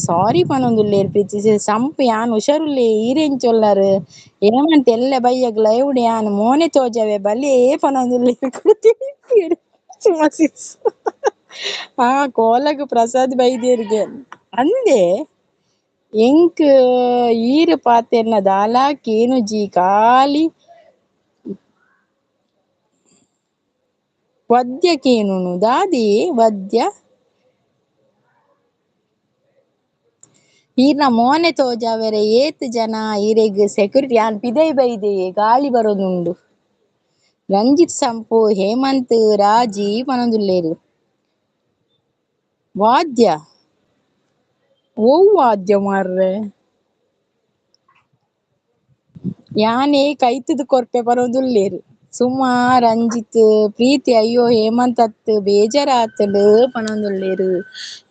ಸಾರಿ ಪನೊಂದುಲ್ಲೇರ್ ಪ್ರೀತಿಸಿ ಸಂಪು ಯಾನ್ ಹುಷಾರುಲ್ಲೆ ಈರೆಂಚೊಲ್ಲಾರು ಏಮಂತ ಎಲ್ಲ ಬೈಯಗ್ ಲೈವ್ಡ್ ಯಾನ್ ಮೋನೆ ತೋಜಾವೆ ಬಲೇ ಪನೊಂದುಲ್ಲೇರ್ ಸುಮಸಿಸ್ ಹಾ ಕೋಲಗ್ ಪ್ರಸಾದ್ ಬೈದೆರ್ಗೆ ಅಂದೆ ಎಂಕ್ ಈರ್ ಪಾತೆರ್ನ ದಾಲ ಕೇನುಜಿ ಕಾಲಿ ವದ್ಯ ಕೇನುನು ದಾದಿ ವದ್ಯ ಈರ್ನ ಮೋನೆ ತೋಜಾವೆರೆ ಏತ್ ಜನ ಈರೆಗ್ ಸೆಕ್ಯೂರಿಟಿ ಯಾನ್ ಪಿದೈ ಬೈದೆ ಗಾಳಿ ಬರೋದುಂಡು ರಂಜಿತ್ ಸಂಪು ಹೇಮಂತ್ ರಾಜಿ ಪನೊಂದುಲ್ಲೇರು ವಾದ್ಯ ಒವ್ ವಾದ್ಯ ಮಾರ್ರೆ ಯಾನೆ ಕೈತುದು ಕೊರ್ಪೆ ಬರೋದುಲ್ಲೇರು ಸುಮಾ ರಂಜಿತ್ ಪ್ರೀತಿ ಅಯ್ಯೋ ಹೇಮಂತ್ ಅತ್ ಬೇಜಾರಾತುಂಡು ಪನೊಂದುಲ್ಲೇರು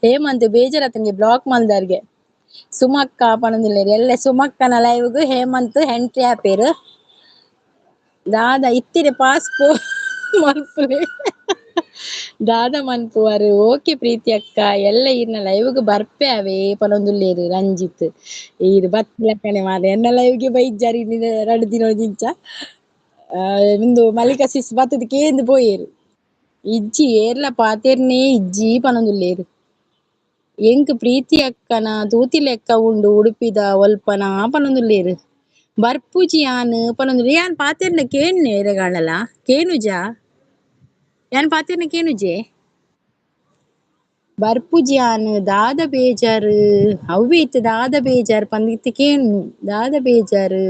ಹೇಮಂತ್ ಬೇಜಾರಾತಂಗೆ ಬ್ಲಾಕ್ ಮಲ್ದಾರ್ಗೆ ಸುಮಕ್ಕ ಪನೊಂದುಲ್ಲೇರು ಎಲ್ಲೆ ಸುಮಕ್ಕನ ಲೈವ್ಗ್ ಹೇಮಂತ್ ಎಂಟ್ರಿ ಆಪೆರ್ ದಾದ ಇತ್ತೆರೆ ಪಾಸ್ಪೋ ಮಲ್ಪುವೆ ದಾದ ಮನ್ಪುವರು ಓಕೆ ಪ್ರೀತಿ ಅಕ್ಕ ಎಲ್ಲ ಈರ್ನ ಲೈವ್ಗ್ ಬರ್ಪೆ ಅವೆ ಪನೊಂದುಲ್ಲೇರು ರಂಜಿತ್ ಈರ್ ಬತ್ಲಕ್ಕನೆ ಮಾರ್ರೆ ಎನ್ನ ಲೈವ್ಗೆ ಬೈಜ್ಜಾರಿ ರಡ್ಡ್ ದಿನೊಂದಿಂಚ ಇಂದು ಮಲ್ಲಿಕ ಸಿಸ್ ಬತ್ತುದು ಕೇಂದು ಪೋಯೆರ್ ಇಜ್ಜಿ ಏರ್ಲ ಪಾತೆರ್ನೇ ಇಜ್ಜಿ ಪನೊಂದುಲ್ಲೇರು ಎಂಕ್ ಪ್ರೀತಿ ಅಕ್ಕನ ತೂತಿ ಲೆಕ್ಕ ಉಂಡು ಉಡುಪಿದ ಒಲ್ಪನ ಪನೊಂದುಲ್ಲೇರು ಬರ್ಪುಜಿ ಯಾನ್ ಪನೊಂದುಲ್ಲೇರು ಯಾನ್ ಪಾತೆರ್ನ ಕೇನ್ನೆ ಎರೆಗಾಣಲ ಕೇನುಜ ಯಾನ್ ಪಾತೆರ್ನ ಕೇನುಜೆ ಬರ್ಪುಜಿ ಯಾನ್ ದಾದ ಬೇಜಾರ್ ಅವ್ವೆ ಇತ್ತೆ ದಾದ ಬೇಜಾರ್ ಪಂದ್ ಕೇನು ದಾದ ಬೇಜಾರ್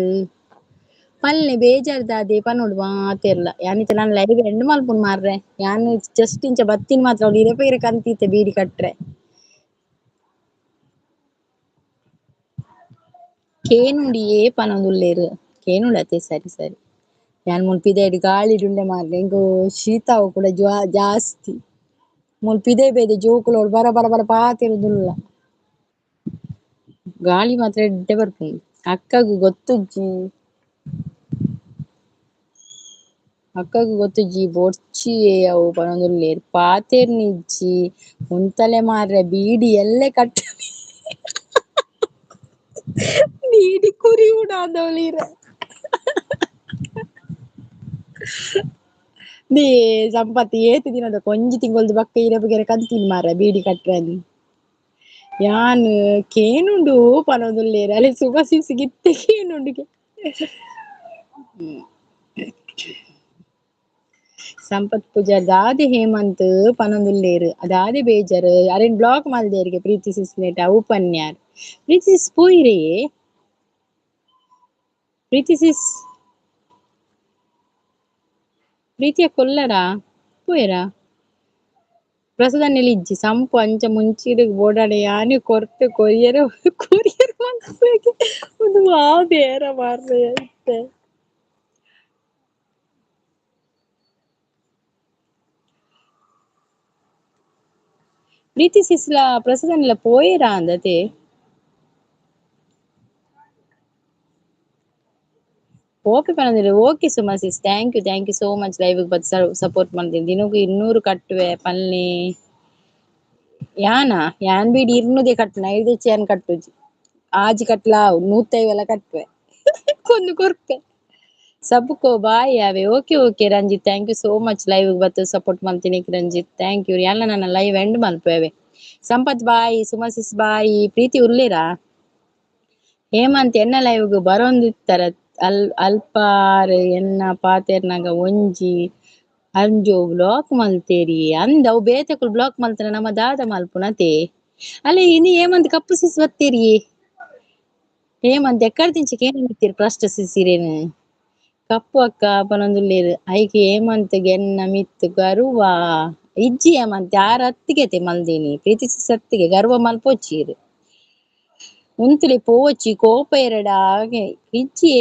ಪಲ್ಲೆ ಬೇಜಾರ್ ದಾದೆ ಪನೊಡು ಮಾತೆರ್ಲ ಯಾನಿತ್ತೆ ನಾನ್ ಲೈವ್ ಎಂಡ್ ಮಲ್ಪುನು ಮಾರ್ರೆ ಯಾನ್ ಜಸ್ಟ್ ಇಂಚ ಬತ್ತಿನ ಮಾತ್ರ ಅವ್ಳು ಇರೆ ಪೈರೆ ಕಂತಿತ್ತೆ ಬೀಡಿ ಕಟ್ರೆ ಕೇನುಂಡಿಯೇ ಪನೊಂದುಲ್ಲೇರು ಕೇನುಂಡತೆ ಸರಿ ಸರಿ ಯಾನ್ ಮುಲ್ಪ ಪಿದಾಯ್ಡ್ ಗಾಳಿಡ್ ಮಾರ್ರೆ ಎಂಕ್ ಶೀತ ಅವು ಕೂಡ ಜಾಸ್ತಿ ಮುಲ್ಪ ಪಿದೈ ಬೈದೆ ಜೋಕುಲು ಬರ ಬರ ಬರ ಪಾತೆರ್ದುಲ್ಲ ಗಾಳಿ ಮಾತ್ರ ಎಡ್ಡೆ ಬರ್ಪುಂಡು ಅಕ್ಕಗ್ ಗೊತ್ತುಜ್ಜಿ ಅಕ್ಕಗ್ ಗೊತ್ತುಜ್ಜಿ ಬೊರ್ಚಿ ಅವು ಪನೊಂದುಲ್ಲೇರ್ ಪಾತೆರ್ನಿಜ್ಜಿ ಉಂತಲೆ ಮಾರ್ರೆ ಬೀಡಿ ಎಲ್ಲೆ ಕಟ್ ಬೀಡಿ ಕುರಿ ಉಡಾದವುಲಿರ ನೇ ಸಂಪತ್ ಏತ್ ದಿನದ ಒಂಜಿ ತಿಂಗೊಳ್ದು ಬಕ್ಕ ಇರೆ ಬಗೆರೆ ಕಂತಿನಿ ಮಾರ್ರೆ ಬೀಡಿ ಕಟ್ರೆ ಯಾನ್ ಕೇನುಂಡು ಪನೊಂದುಲ್ಲೇರ್ ಅಲೆ ಸುಮಸಿಸ್ ಗಿತ್ತೆ ಕೇನುಂಡು ಸಂಪತ್ ಪೂಜಾರ್ ದಾದೆ ಹೇಮಂತ್ ಪನೊಂದುಲ್ಲೇರ್ ದಾದೆ ಬೇಜಾರ್ ಅರೆನ್ ಬ್ಲಾಕ್ ಮಲ್ದೆರ್ಗೆ ಪ್ರೀತಿ ಸಿಸ್ ನೆಟ ಅವು ಪನ್ಯಾರ್ ಪ್ರೀತಿ ಸಿಸ್ ಪೋಯಿರೆ ಪ್ರೀತಿ ಸಿಸ್ ಪ್ರೀತಿಯ ಕೊಲ್ಲರ ಪೋಯರ ಪ್ರಸಾದನೆಲ ಇಜ್ಜಿ ಸಂಪು ಅಂಚ ಮುಂಚಿಡ್ ಬೋಡಾಡೆ ಯಾನೆ ಕೊರ್ತೆ ಕೊರಿಯರ್ ಒಂದು ಬೇರ ಮಾರ್ರೆ ಐತೆ ಪ್ರೀತಿ ಸಿಸ್ಲ ಪ್ರಸಾದನೆಲ ಪೋಯೆರ ಅಂದತೆ ಓಕೆ ಪನೊಂದುಲ್ಲೇರ್ okay Suma sis thank you so much ಲೈವ್ಗ್ ಬತ್ ಸಪೋರ್ಟ್ ಮಲ್ದೆರ್ ದಿನಗು 200 ಕಟ್ಟುವೆ ಪನ್ಲೆ ಯಾನ್ ಬೀಡಿ ಇರ್ನುದೆ ಕಟ್ನ ಐದೆಚ್ಚ ಯಾನ್ ಕಟ್ಟುಜಿ ಆಜಿ ಕಟ್ಲಾವ್ 150 ಕಟ್ವೆ ಒಂದು ಕೊರ್ಪೆ ಸಬುಕೋ ಬಾಯ್ ಯಾವೆ okay Ranjith thank you so much ಲೈವ್ಗ್ ಬತ್ ಸಪೋರ್ಟ್ ಮಲ್ತಿನಿಕ್ ರಂಜಿತ್ ಥ್ಯಾಂಕ್ ಯು ಯಾನ್ಲ ನನ್ನ ಲೈವ್ ಎಂಡ್ ಮಲ್ಪುವೆವೆ ಸಂಪತ್ ಬಾಯ್ ಸುಮಸಿಸ್ ಬಾಯ್ ಪ್ರೀತಿ ಉಲ್ಲೆರ ಹೇಮಂತ್ ಎನ್ನ ಲೈವ್ಗ್ ಬರೊಂದಿತ್ತರ ಅಲ್ಪಾರ್ ಎನ್ನ ಪಾತೆರ್ನಗ ಒಂಜಿ ಅಂಜೋ ಬ್ಲಾಕ್ ಮಲ್ತೆರಿ ಅಂದ ಅವು ಬೇತೆಕುಲು ಬ್ಲಾಕ್ ಮಲ್ತನ ನಮ ದಾದ ಮಲ್ಪುನತೆ ಅಲ್ಲೆ ಇನಿ ಹೇಮಂತ್ ಕಪ್ಪು ಸಿಸ್ ಬತ್ತೆರಿ ಹೇಮಂತ್ ಎಕ್ಕಡಿದಿಂಚ ಕೇನುನಿತ್ತೆರ್ ಪ್ರಸ್ಟ್ ಸಿಸಿರೆನ್ ಕಪ್ಪು ಅಕ್ಕ ಪನೊಂದುಲ್ಲೇರ್ ಐಕೆ ಹೇಮಂತ್ ಗೆನ್ನ ಮಿತ್ ಗರ್ವ ಇಜ್ಜಿ ಹೇಮಂತ್ ಯಾರ್ ಅತ್ತಿಗೆತೆ ಮಲ್ದೆನಿ ಪ್ರೀತಿ ಸಿಸ್ ಅತ್ತಿಗೆ ಗರ್ವ ಮಲ್ಪೊಚ್ಚಿರ್ ಉಂತುಲೆ ಪೋವಚ್ಚಿ ಕೋಪ ಎರಡ ಇಜ್ಜಿ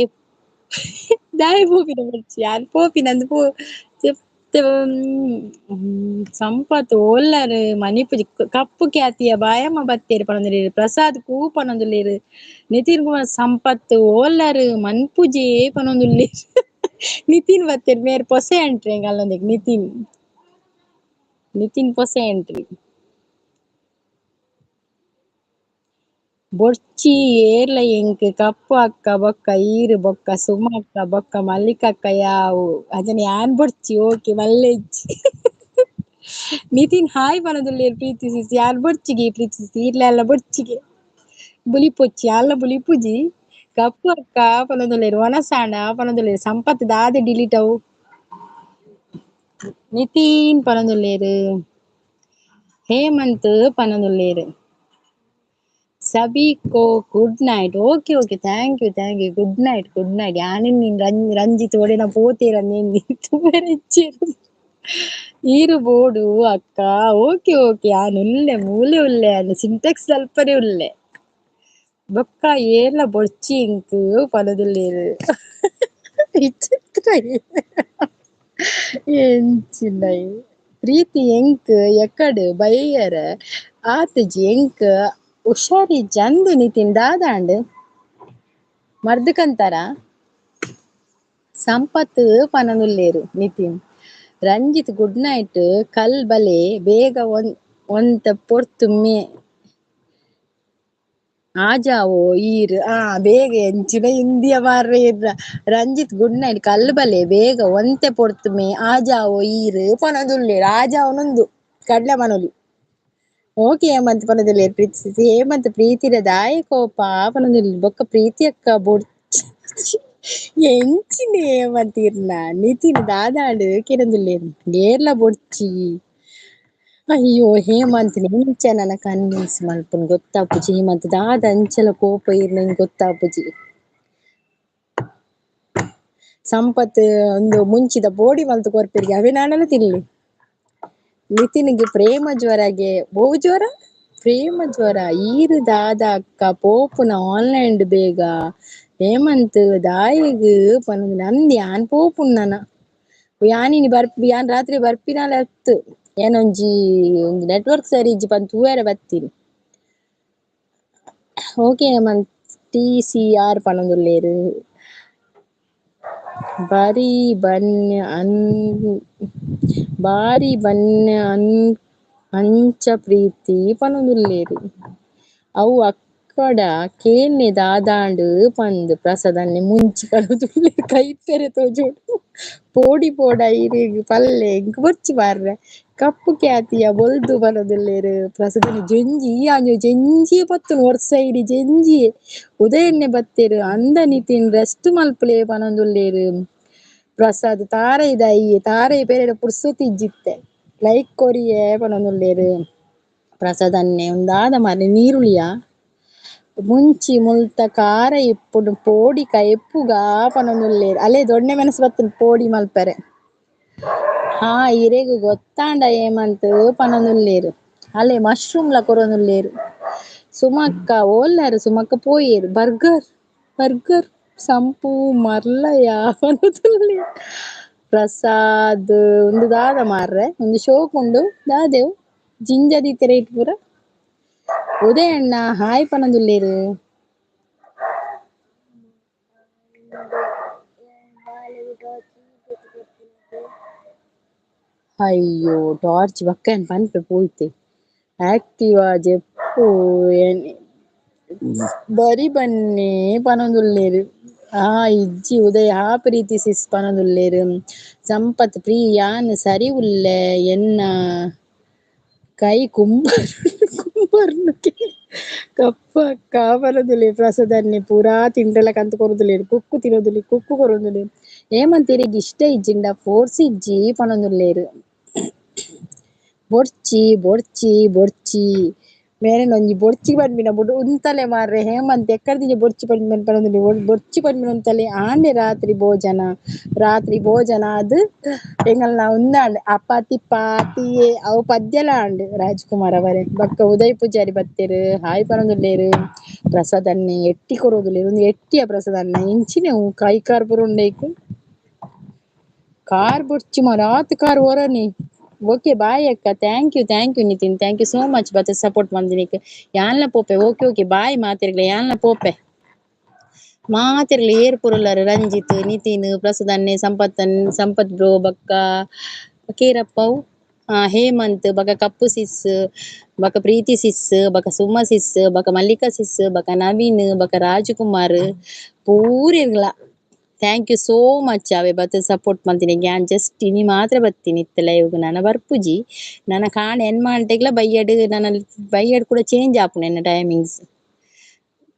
ದಾಯೆ ಪೋಪಿನ ಬಚ್ಚಿ ಯಾನ್ ಪೋಪಿನಂದ್ ಪೋ ಸಂಪತ್ ಓಲ್ಲಾರ್ ಮಣಿಪುಜಿ ಕಪ್ಪು ಖ್ಯಾತಿಯ ಬಾಯಮ್ಮ ಬತ್ತೇರ್ ಪನೊಂದುಲ್ಲೇರ್ ಪ್ರಸಾದ್ ಕೂ ಪನೊಂದುಲ್ಲೇರ್ ನಿತಿನ್ ಕುಮಾರ್ ಸಂಪತ್ ಓಲ್ಲಾರ್ ಮನ್ಪುಜೆ ಪನೊಂದುಲ್ಲೇರ್ ನಿತಿನ್ ಬತ್ತೆರ್ ಮೇರ್ ಪೊಸೆ ಎಂಟ್ರಿ ಅಲ್ಲೊಂದಿಗ್ ನಿತಿನ್ ಪೊಸೆ ಎಂಟ್ರಿ ಬೊರ್ಚಿ ಏರ್ಲ ಎಂಕ್ ಕಪ್ಪು ಅಕ್ಕ ಬೊಕ್ಕ ಈರು ಬೊಕ್ಕ ಸುಮ ಅಕ್ಕ ಬೊಕ್ಕ ಮಲ್ಲಿಕ ಅಕ್ಕ ಯಾವು ಅದನ್ನ ಯಾನ್ ಬೊರ್ಚಿ ಓಕೆ ಮಲ್ಲೆಜ್ಜಿ ನಿತಿನ್ ಹಾಯ್ ಪನದುಲ್ಲೆ ಪ್ರೀತಿಸಿಸಿ ಯಾರ್ ಬೊರ್ಚಿಗೆ ಪ್ರೀತಿಸಿಸಿ ಇರ್ಲೆಲ್ಲ ಬೊರ್ಚಿಗೆ ಬುಲಿಪೊಚ್ಚಿ ಅಲ್ಲ ಬುಲಿಪುಜಿ ಕಪ್ಪು ಅಕ್ಕ ಪನದುಲ್ಲೇರು ಒನಸಾಂಡ ಪನದುಲ್ಲೇರು ಸಂಪತ್ ದಾದೆ ಡಿಲೀಟ್ ಅವು ನಿತಿನ್ ಪನದುಲ್ಲೇರು ಹೇಮಂತ್ ಪನದುಲ್ಲೇರು ಸಬಿಕೋ good night okay okay thank you good night ಯಾನಿನ್ ನೀನ್ ರಂಜಿತ್ ಒಡೆನ ಪೋತೇರ ನೇಂದಿ ತುಮರೆಚ್ಚೇರು ಈರು ಬೋಡು ಅಕ್ಕ ಓಕೆ ಆನುಲ್ಲೆ ಮೂಲೆ ಉಲ್ಲೆ ಅನ್ನು ಸಿಂಟೆಕ್ಸ್ ಸ್ವಲ್ಪನೇ ಉಲ್ಲೆ ಬೊಕ್ಕ ಏರ್ಲ ಬೊರ್ಚಿ ಇಂಕ್ ಪನದುಲ್ಲೇರು ವಿಚಿತ್ರ ಎಂಚಿನೈ ಪ್ರೀತಿ ಎಂಕ್ ಎಕ್ಕಡ್ ಬೈಯರ ಆತಜಿ ಎಂಕ್ ಹುಷಾರಿ ಜಂದು ನಿತಿನ್ ದಾದಾಂಡ್ ಮರ್ದಕಂತಾರ ಸಂಪತ್ ಪನನುಲ್ಲೇರು ನಿತಿನ್ ರಂಜಿತ್ ಗುಡ್ ನೈಟ್ ಕಲ್ ಬಲೆ ಬೇಗ ಒಂತ ಪೊರ್ತು ಮೇ ಆಜಾವೋ ಈರ್ ಬೇಗ ಎಂಚಿನ ಹಿಂದಿಯ ಮಾರ್ರೆ ರಂಜಿತ್ ಗುಡ್ ನೈಟ್ ಕಲ್ ಬಲೆ ಬೇಗ ಒಂತೆ ಪೊರ್ತು ಮೇ ಆಜಾವೋ ಈರ್ ಪನದುಲ್ಲೇರು ಆಜಾವನೊಂದು ಕಡ್ಲೆ ಮನೊಲಿ ಓಕೆ ಹೇಮಂತ್ ಪನದುಲ್ಲೇರು ಪ್ರೀತಿಸಿಸಿ ಹೇಮಂತ್ ಪ್ರೀತಿರ ದಾಯ ಕೋಪ ಪನದುಲ್ಲೇರು ಬೊಕ್ಕ ಪ್ರೀತಿ ಅಕ್ಕ ಬೊಡ್ಚಿ ಎಂಚಿನ ಹೇಮಂತ್ ಇರ್ನ ನಿತಿನ್ ದಾದಾಂಡ್ ಕಿರಂದುಲ್ಲೇರು ಏರ್ಲ ಬೊಡ್ಚಿ ಅಯ್ಯೋ ಹೇಮಂತ್ ಇಂಚ ನನ್ನ ಕನ್ವಿನ್ಸ್ ಮಲ್ಪುನ್ ಗೊತ್ತಾಪುಜಿ ಹೇಮಂತ್ ದಾದ ಅಂಚಲ ಕೋಪ ಇರ್ನ ಗೊತ್ತಾಪುಜಿ ಸಂಪತ್ ಒಂದು ಮುಂಚಿದ ಬೋಡಿ ಮಲ್ತು ಕೊರ್ಪೆರ್ಗೆ ಅವೇ ನಾನೆಲ್ಲ ತಿನ್ಲಿ ನಿತಿನ್ಗೆ ಪ್ರೇಮ ಜ್ವರಗೆ ಬೋವು ಜ್ವರ ಪ್ರೇಮ ಜ್ವರ ಈರು ದಾದ ಅಕ್ಕ ಪೋಪುನ ಆನ್ಲೈನ್ ಬೇಗ ಹೇಮಂತ್ ದಾಯಿಗ್ ಪನೊಂದು ನಂದಿ ಯಾನ್ ಪೋಪುನ್ನನ ಯಾನಿನಿ ಯಾನ್ ರಾತ್ರಿ ಬರ್ಪಿನಾಲ ಅತ್ತು ಏನೊಂಜಿ ನೆಟ್ವರ್ಕ್ ಸರಿ ಇಜ್ಜಿ ಪಂದ್ ತೂವರೆ ಬತ್ತೀನಿ ಓಕೆ ಹೇಮಂತ್ TCR ಪನೊಂದುಲ್ಲೇರು ಬಾರಿ ಬನ್ನೆ ಅಂಚ ಪ್ರೀತಿ ಪನೊಂದುಲ್ಲೇರು ಅವು ಅಕ್ಕಡ ಕೇನೆ ದಾದಾಂಡ್ ಪಂದ್ ಪ್ರಸಾದನ್ನೆ ಮುಂಚಿ ಪನೊಂದುಲ್ಲೇರು ಕೈತೆರೆ ತೋಜೋಡು ಪೋಡಿ ಪೋಡ ಇರೇಗ್ ಪಲ್ಲೆ ಎಂಕ್ ಬೊರ್ಚಿ ಮಾರ್ರೆ ಕಪ್ಪು ಕ್ಯಾತಿಯ ಬೊಲ್ದು ಪನೊಂದುಲ್ಲೇರು ಪ್ರಸಾದನೆ ಜೆಂಜಿ ಜೆಂಜಿಯೇ ಪತ್ತುನು ಒರ್ಸ ಇಡಿ ಜೆಂಜಿಯೇ ಉದಯನ್ನೆ ಬತ್ತೇರು ಅಂದ ನಿತಿನ್ ರೆಸ್ಟ್ ಮಲ್ಪುಲೆ ಪನೊಂದುಲ್ಲೇರು ಪ್ರಸಾದ್ ತಾರೈ ಪೇರೆಡ ಪುರ್ಸೊತ್ ಇಜ್ಜಿತ್ತೆ ಲೈಕ್ ಕೊರಿಯೆ ಪನೊಂದುಲ್ಲೇರು ಪ್ರಸಾದ್ ಅನ್ನೆ ಉಂದಾದ ಮಾರ್ರೆ ನೀರುಳಿಯ ಮುಂಚಿ ಮುಲ್ತ ಕಾರ ಇಪ್ಪುಡು ಪೋಡಿಕ ಎಪ್ಪುಗ ಪನೊಂದುಲ್ಲೇರು ಅಲೆ ದೊಣ್ಣೆ ಮೆಣಸು ಬತ್ತುಂಡು ಪೋಡಿ ಮಲ್ಪರೆ ಇರೆಗ್ ಗೊತ್ತಾಂಡ ಹೇಮಂತ್ ಪನೊಂದುಲ್ಲೇರು ಅಲೆ ಮಶ್ರೂಮ್ಲ ಕೊರೊಂದುಲ್ಲೇರು ಸುಮಕ್ಕ ಓಲ್ಲಾರು ಸುಮಕ್ಕ ಪೋಯೆರು ಬರ್ಗರ್ ಸಂಪು ಮರ್ಲಯ ಪನೊಂದುಲ್ಲೇರು ಪ್ರಸಾದ್ ಉಂದು ದಾದ ಮಾರ್ರೆ ಒಂದು ಶೋಕ್ ಉಂಡು ದಾದೆವು ಜಿಂಜ ದೀತೆರೆ ಇಟ್ ಪೂರ ಉದಯಣ್ಣ ಹಾಯ್ ಪನೊಂದುಲ್ಲೇರು ಅಯ್ಯೋ ಟಾರ್ಚ್ ಬಕ್ಕ ಪನ್ಪೆ ಪೋಯ್ತೆ ಆಕ್ಟಿವಾ ಜೆಪ್ಪು ಬರಿ ಬನ್ನೆ ಪನೊಂದುಲ್ಲೇರು ಇಜ್ಜಿ ಉದಯ ಪ್ರೀತಿಸಿಸ್ ಪನೊಂದುಲ್ಲೇರು ಸಂಪತ್ ಯಾನ್ ಸರಿ ಉಲ್ಲೆ ಎನ್ನ ಕೈ ಕುಂಬರ್ನುಕೆ ಕಪ್ಪ ಅಕ್ಕ ಪನೊಂದುಲ್ಲೇರು ಪ್ರಸಾದನ್ನೆ ಪೂರಾ ತಿಂಡ್ರೆಲ ಕಂತು ಕೊರೊಂದುಲ್ಲೇರು ಕುಕ್ಕು ತಿನ್ನೊಂದುಲ್ಲೇರು ಕುಕ್ಕು ಕೊರೊಂದುಲ್ಲೇರು ಹೇಮಂತ್ ಇರೆಗ್ ಇಷ್ಟ ಇಜ್ಜಿಂಡ ಫೋರ್ಸ್ ಇಜ್ಜಿ ಪನೊಂದುಲ್ಲೇರು ಬೊಡ್ಚಿ ಮೇರೆಂಡ ಒಂಜಿ ಬೊಡ್ಚಿ ಪನ್ಪಿನ ಬುಡು ಉಂತಲೆ ಮಾರ್ರೆ ಹೇಮಂತ್ ಎಕ್ಕಡಿದಿಂಜ ಬೊಡ್ಚಿ ಪನ್ಪಿನ ಪನೊಂದುಲ್ಲೇರು ಬೊಡ್ಚಿ ಪನ್ಪಿನ ಉಂತಲೆ ಆಂಡೆ ರಾತ್ರಿ ಭೋಜನ ಅದ್ ಎಂಗಲ್ನ ಉಂದಾಂಡ್ ಅಪಾತಿ ಪಾತಿಯೇ ಅವು ಪದ್ಯಲ ಆಂಡ್ ರಾಜ್ಕುಮಾರ್ ಅವರೇ ಬಕ್ಕ ಉದಯ್ ಪೂಜಾರಿ ಬತ್ತೇರು ಹಾಯ್ ಪನೊಂದುಲ್ಲೇರು ಪ್ರಸಾದ್ ಅನ್ನೆ ಎಟ್ಟಿ ಕೊರೊಂದುಲ್ಲೇರು ಒಂದು ಎಟ್ಟಿಯ ಪ್ರಸಾದ್ ಅನ್ನ ಇಂಚಿನ ಕೈ ಕಾರ್ ಪೂರ ಉಂಡೈಕ್ ಕಾರ್ ಬೊಡ್ಚಿ ರಾತ್ ಕಾರ್ ಒರನಿ ಓಕೆ ಬಾಯ್ ಅಕ್ಕ thank you Nithin thank you so much ಬತ್ತ ಸಪೋರ್ಟ್ ಮಂದಿನಿಕ್ ಯಾನ್ಲ ಪೋಪೆ ಓಕೆ ಬಾಯ್ ಮಾತೆರ್ಗ್ಲ ಯಾನ್ಲ ಪೋಪೆ ಮಾತೆರ್ಗ್ಲ ಏರ್ ಪುರಲ್ಲಾರು ರಂಜಿತ್ ನಿತಿನ್ ಪ್ರಸಾದ್ ಅನ್ನೆ ಸಂಪತ್ ಬ್ರೋ ಬಕ್ಕ ಕೇರಪ್ಪವು ಹೇಮಂತ್ ಬಕ ಕಪ್ಪು ಸಿಸ್ ಬಕ ಪ್ರೀತಿ ಸಿಸ್ ಬಕ ಸುಮ ಸಿಸ್ ಬಕ ಮಲ್ಲಿಕಾ ಸಿಸ್ ಬಕ ನವೀನ್ ಬಕ ರಾಜಕುಮಾರ್ ಪೂರೆಗ್ಲ ಥ್ಯಾಂಕ್ ಯು ಸೋ ಮಚ್ ಅವೆ ಬತ್ತ ಸಪೋರ್ಟ್ ಮಾಡ್ತೀನಿ ಗ್ಯಾನ್ ಜಸ್ಟ್ ಇನಿ ಮಾತ್ರ ಬತ್ತೀನಿ ಇತ್ತ ಲೈವ್ಗ್ ನನ್ನ ಬರ್ಪುಜಿ ನನ್ನ ಕಾಣ ಎನ್ಮಾಂಟೆಗ್ಲ ನನ್ನ ಬೈಯಡ್ ಕೂಡ ಚೇಂಜ್ ಆಪುಂಡು ಎನ್ನ ಟೈಮಿಂಗ್ಸ್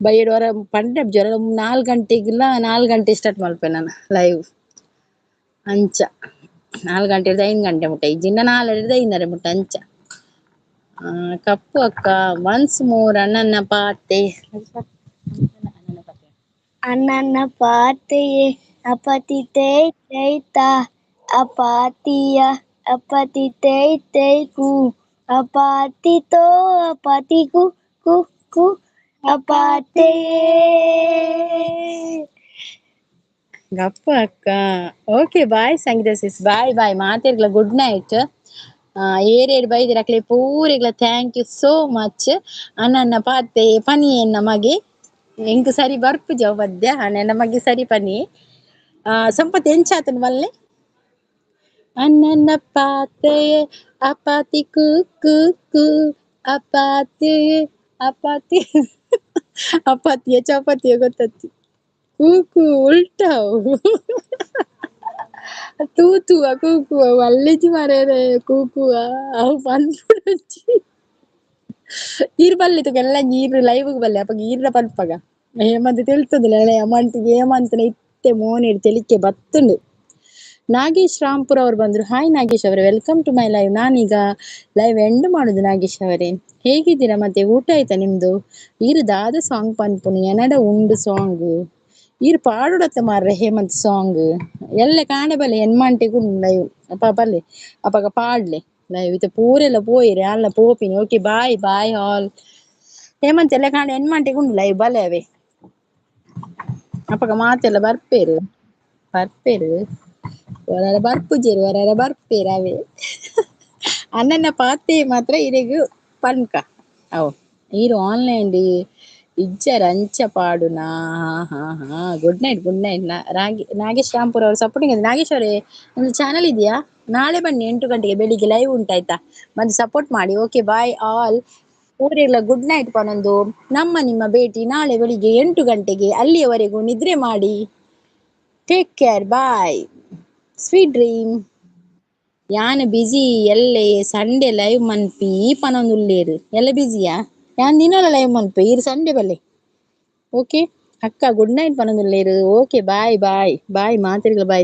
ಬೈಯಡ್ ವರ ಪಂಡ ಜ್ವರ 4 ಗಂಟೆಗಿಲ್ಲ 4 ಗಂಟೆ ಸ್ಟಾರ್ಟ್ ಮಲ್ಪೆ ನಾನು ಲೈವ್ ಅಂಚ 4 ಗಂಟೆ 5 ಗಂಟೆ ಮುಟ್ಟ ಇಜ್ಜಿಂದ 4 5 ಮುಟ್ಟ ಅಂಚ ಕಪ್ಪು ಅಕ್ಕ ಒನ್ಸ್ ಮೋರ್ ಅಣ್ಣನ ಪಾತೆ ಅಣ್ಣನ ಪಾತೆಯೇ ಅಪತಿ ತೈ ತೈತಾ ಅಪಾತಿಯ ಅಪತಿ ತೈ ತೈಕು ಅಪಾತಿತೋ ಅಪಾತಿಕು ಕು ಕು ಅಪಾತೆಯೇ ಗಪ್ಪ ಅಕ್ಕ okay bye Sangeetha sis bye ಮಾತಿರ್ಗ್ಲ ಗುಡ್ ನೈಟ್ ಏರೇಡ್ ಬೈದಿರಕ್ಲೆ ಪೂರೆಗ್ಲ ಥ್ಯಾಂಕ್ ಯು ಸೋ ಮಚ್ ಅಣ್ಣನ ಪಾತೆ ಪನಿ ಎನ್ನ ಮಗೆ ಎಂಕ್ ಸರಿ ಬರ್ಪು ಜವ್ ಮಧ್ಯ ನನ್ನ ಮಗೆ ಸರಿ ಪನಿ ಸಂಪತ್ ಎಂಚಾತನ್ ಮಲ್ಲೆ ಅಣ್ಣನ ಪಾತೆ ಅಪಾತಿ ಕು ಕು ಕು ಅಪಾತಿ ಅಪಾತಿ ಅಪಾತಿಯ ಚಪಾತಿಯ ಗೊತ್ತತ್ತಿ ಕೂಕು ಉಲ್ಟಾವು ತೂತುವ ಕೂಕುವ ಮಲ್ಲಿಜಿ ಮರೇರೆ ಕೂಕುವ ಅವು ಪನ್ಪುಡಚ್ಚಿ ಈರ್ ಬಲ್ಲಿತು ಎಲ್ಲ ನೀರು ಲೈವ್ ಬಲ್ಲೆ ಅಪ್ಪ ಈರ್ನ ಪನ್ಪಗ ಹೇಮಂತ್ ತಿಳ್ತದಿಲ್ಲ ಅಮಂಟಿಗೆ ಹೇಮಂತನ ಇತ್ತೆ ಮೋನಿಡ್ ತೆಲಿಕೆ ಬತ್ತುಂಡು ನಾಗೇಶ್ ರಾಂಪುರ ಅವ್ರು ಬಂದ್ರು ಹಾಯ್ ನಾಗೇಶ್ ಅವರೇ ವೆಲ್ಕಮ್ ಟು ಮೈ ಲೈವ್ ನಾನೀಗ ಲೈವ್ ಎಂಡ್ ಮಾಡುದು ನಾಗೇಶ್ ಅವರೇ ಹೇಗಿದ್ದೀರಾ ಮತ್ತೆ ಊಟ ಆಯ್ತಾ ನಿಮ್ದು ಈರು ದಾದ ಸಾಂಗ್ ಪನ್ಪುನಿ ಎನಡ ಉಂಡು ಸಾಂಗ್ ಈರು ಪಾಡುಡತ್ತ ಮಾರ್ರೆ ಹೇಮಂತ್ ಸಾಂಗ್ ಎಲ್ಲ ಕಾಣೆ ಬಲ್ಲೆ ಎನ್ಮಾಂಟೆಗೂ ಲೈವ್ ಅಪ್ಪ ಬಲ್ಲೆ ಅಪ್ಪಗ ಪಾಡ್ಲೆ ಲೈವ್ ಇತ್ತೆ ಪೂರೆಲ್ಲ ಪೋಯಿರೆ ಅಲ್ಲ ಪೋಪಿನಿ ಓಕೆ ಬಾಯ್ ಆಲ್ ಹೇಮಂತ್ ಎಲ್ಲ ಕಾಣೆ ಎನ್ಮಾಂಟೆಗೂ ಲೈವ್ ಬಲೆ ಅವೆ ಅಪ್ಪಗ ಮಾತೆಲ್ಲ ಬರ್ಪೇರು ಒರರ ಬರ್ಪುಜೇರು ಒರರ ಬರ್ಪೇರು ಅವೇ ಅಣ್ಣನ ಪಾತೆ ಮಾತ್ರ ಇರೆಗು ಪನ್ಕ ಅವು ಈರು ಆನ್ಲೈನ್ ಇಜ್ಜರ ಅಂಚ ಪಾಡುನಾ ಗುಡ್ ನೈಟ್ ನಾಗೇಶ್ ರಾಂಪುರ್ ಅವ್ರು ಸಪೋರ್ಟಿಂಗ್ ನಾಗೇಶ್ ಅವರೇ ಒಂದು ಚಾನಲ್ ಇದೆಯಾ ನಾಳೆ ಬನ್ನಿ 8 ಗಂಟೆಗೆ ಬೆಳಿಗ್ಗೆ ಲೈವ್ ಉಂಟಾಯ್ತಾ ಬಂದು ಸಪೋರ್ಟ್ ಮಾಡಿ ಓಕೆ ಬಾಯ್ ಆಲ್ ಊರೆಲ್ಲ ಗುಡ್ ನೈಟ್ ಪನೊಂದು ನಿಮ್ಮ ಭೇಟಿ ನಾಳೆ ಬೆಳಿಗ್ಗೆ 8 ಗಂಟೆಗೆ ಅಲ್ಲಿಯವರೆಗೂ ನಿದ್ರೆ ಮಾಡಿ take care bye sweet dream ಯಾನ್ ಬಿಜಿ ಎಲ್ಲೆ ಸಂಡೆ ಲೈವ್ ಮನ್ಪಿ ಪನೊಂದುಲ್ಲೇರು ಎಲ್ಲ ಬಿಜಿಯಾ ಯಾನ್ ದಿನಲ ಲೈವ್ ಮನ್ಪೆ ಈರು ಸಂಡೆ ಬಲ್ಲೆ ಓಕೆ ಅಕ್ಕ ಗುಡ್ ನೈಟ್ ಪನೊಂದುಲ್ಲೇರು ಓಕೆ ಬಾಯ್ ಮಾತಿರ್ಗಲ ಬಾಯ್